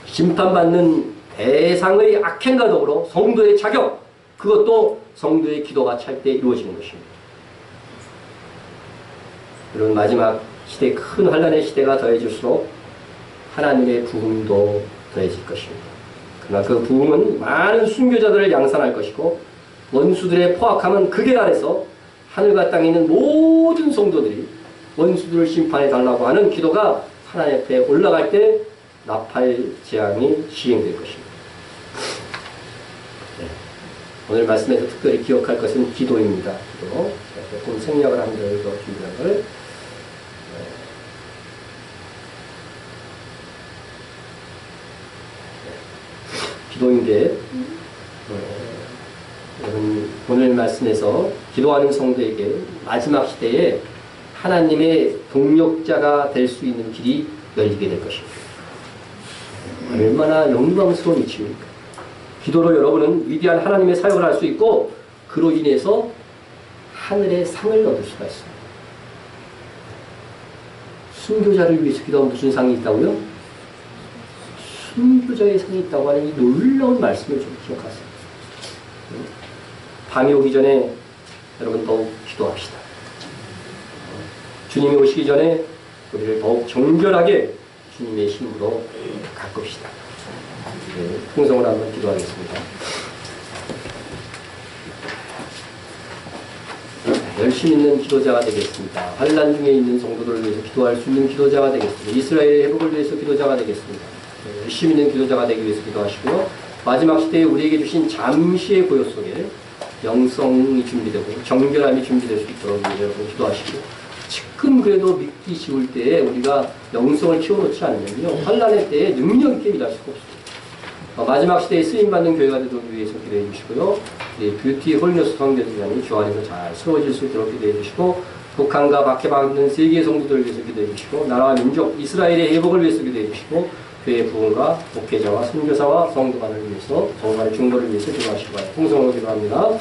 심판받는 대상의 악행과 더불어 성도의 자격, 그것도 성도의 기도가 찰 때 이루어지는 것입니다. 그런 마지막 시대, 큰 환난의 시대가 더해질수록 하나님의 부흥도 더해질 것입니다. 그러나 그 부흥은 많은 순교자들을 양산할 것이고 원수들의 포악함은 극에 아래서 하늘과 땅에 있는 모든 성도들이 원수들을 심판해 달라고 하는 기도가 하나님 앞에 올라갈 때 나팔지향이 시행될 것입니다. 네. 오늘 말씀에서 특별히 기억할 것은 기도입니다. 기도. 조금 생략을 한 대로 준비한 걸. 기도인데 여러분 오늘 말씀에서 기도하는 성도에게 마지막 시대에 하나님의 동력자가 될 수 있는 길이 열리게 될 것입니다. 얼마나 영광스러운 이치입니까? 기도로 여러분은 위대한 하나님의 사역을 할 수 있고 그로 인해서 하늘의 상을 얻을 수가 있습니다. 순교자를 위해서 기도하면 무슨 상이 있다고요? 순교자의 상이 있다고 하는 이 놀라운 말씀을 좀 기억하세요. 밤이 오기 전에 여러분 더욱 기도합시다. 주님이 오시기 전에 우리를 더욱 정결하게 주님의 힘으로 가꿉시다. 네, 풍성을 한번 기도하겠습니다. 열심 있는 기도자가 되겠습니다. 환난 중에 있는 성도들을 위해서 기도할 수 있는 기도자가 되겠습니다. 이스라엘의 회복을 위해서 기도자가 되겠습니다. 열심 있는 기도자가 되기 위해서 기도하시고요. 마지막 시대에 우리에게 주신 잠시의 고요 속에 영성이 준비되고 정결함이 준비될 수 있도록 여러분 기도하시고, 지금 그래도 믿기 쉬울 때에 우리가 영성을 키워놓지 않으면요 환난의 때에 능력 있게 일할 수가 없습니다. 마지막 시대에 쓰임받는 교회가 되도록 위해서 기도해 주시고요. 뷰티 홀리너스 성대들이 주 안에서 잘 세워질 수 있도록 기도해 주시고, 북한과 박해받는 세계의 성도들을 위해서 기도해 주시고, 나라와 민족 이스라엘의 회복을 위해서 기도해 주시고, 교회 부흥과 목회자와 선교사와 성도만을 위해서 정말 중보를 위해서 기도하시고 풍성으로 기도합니다.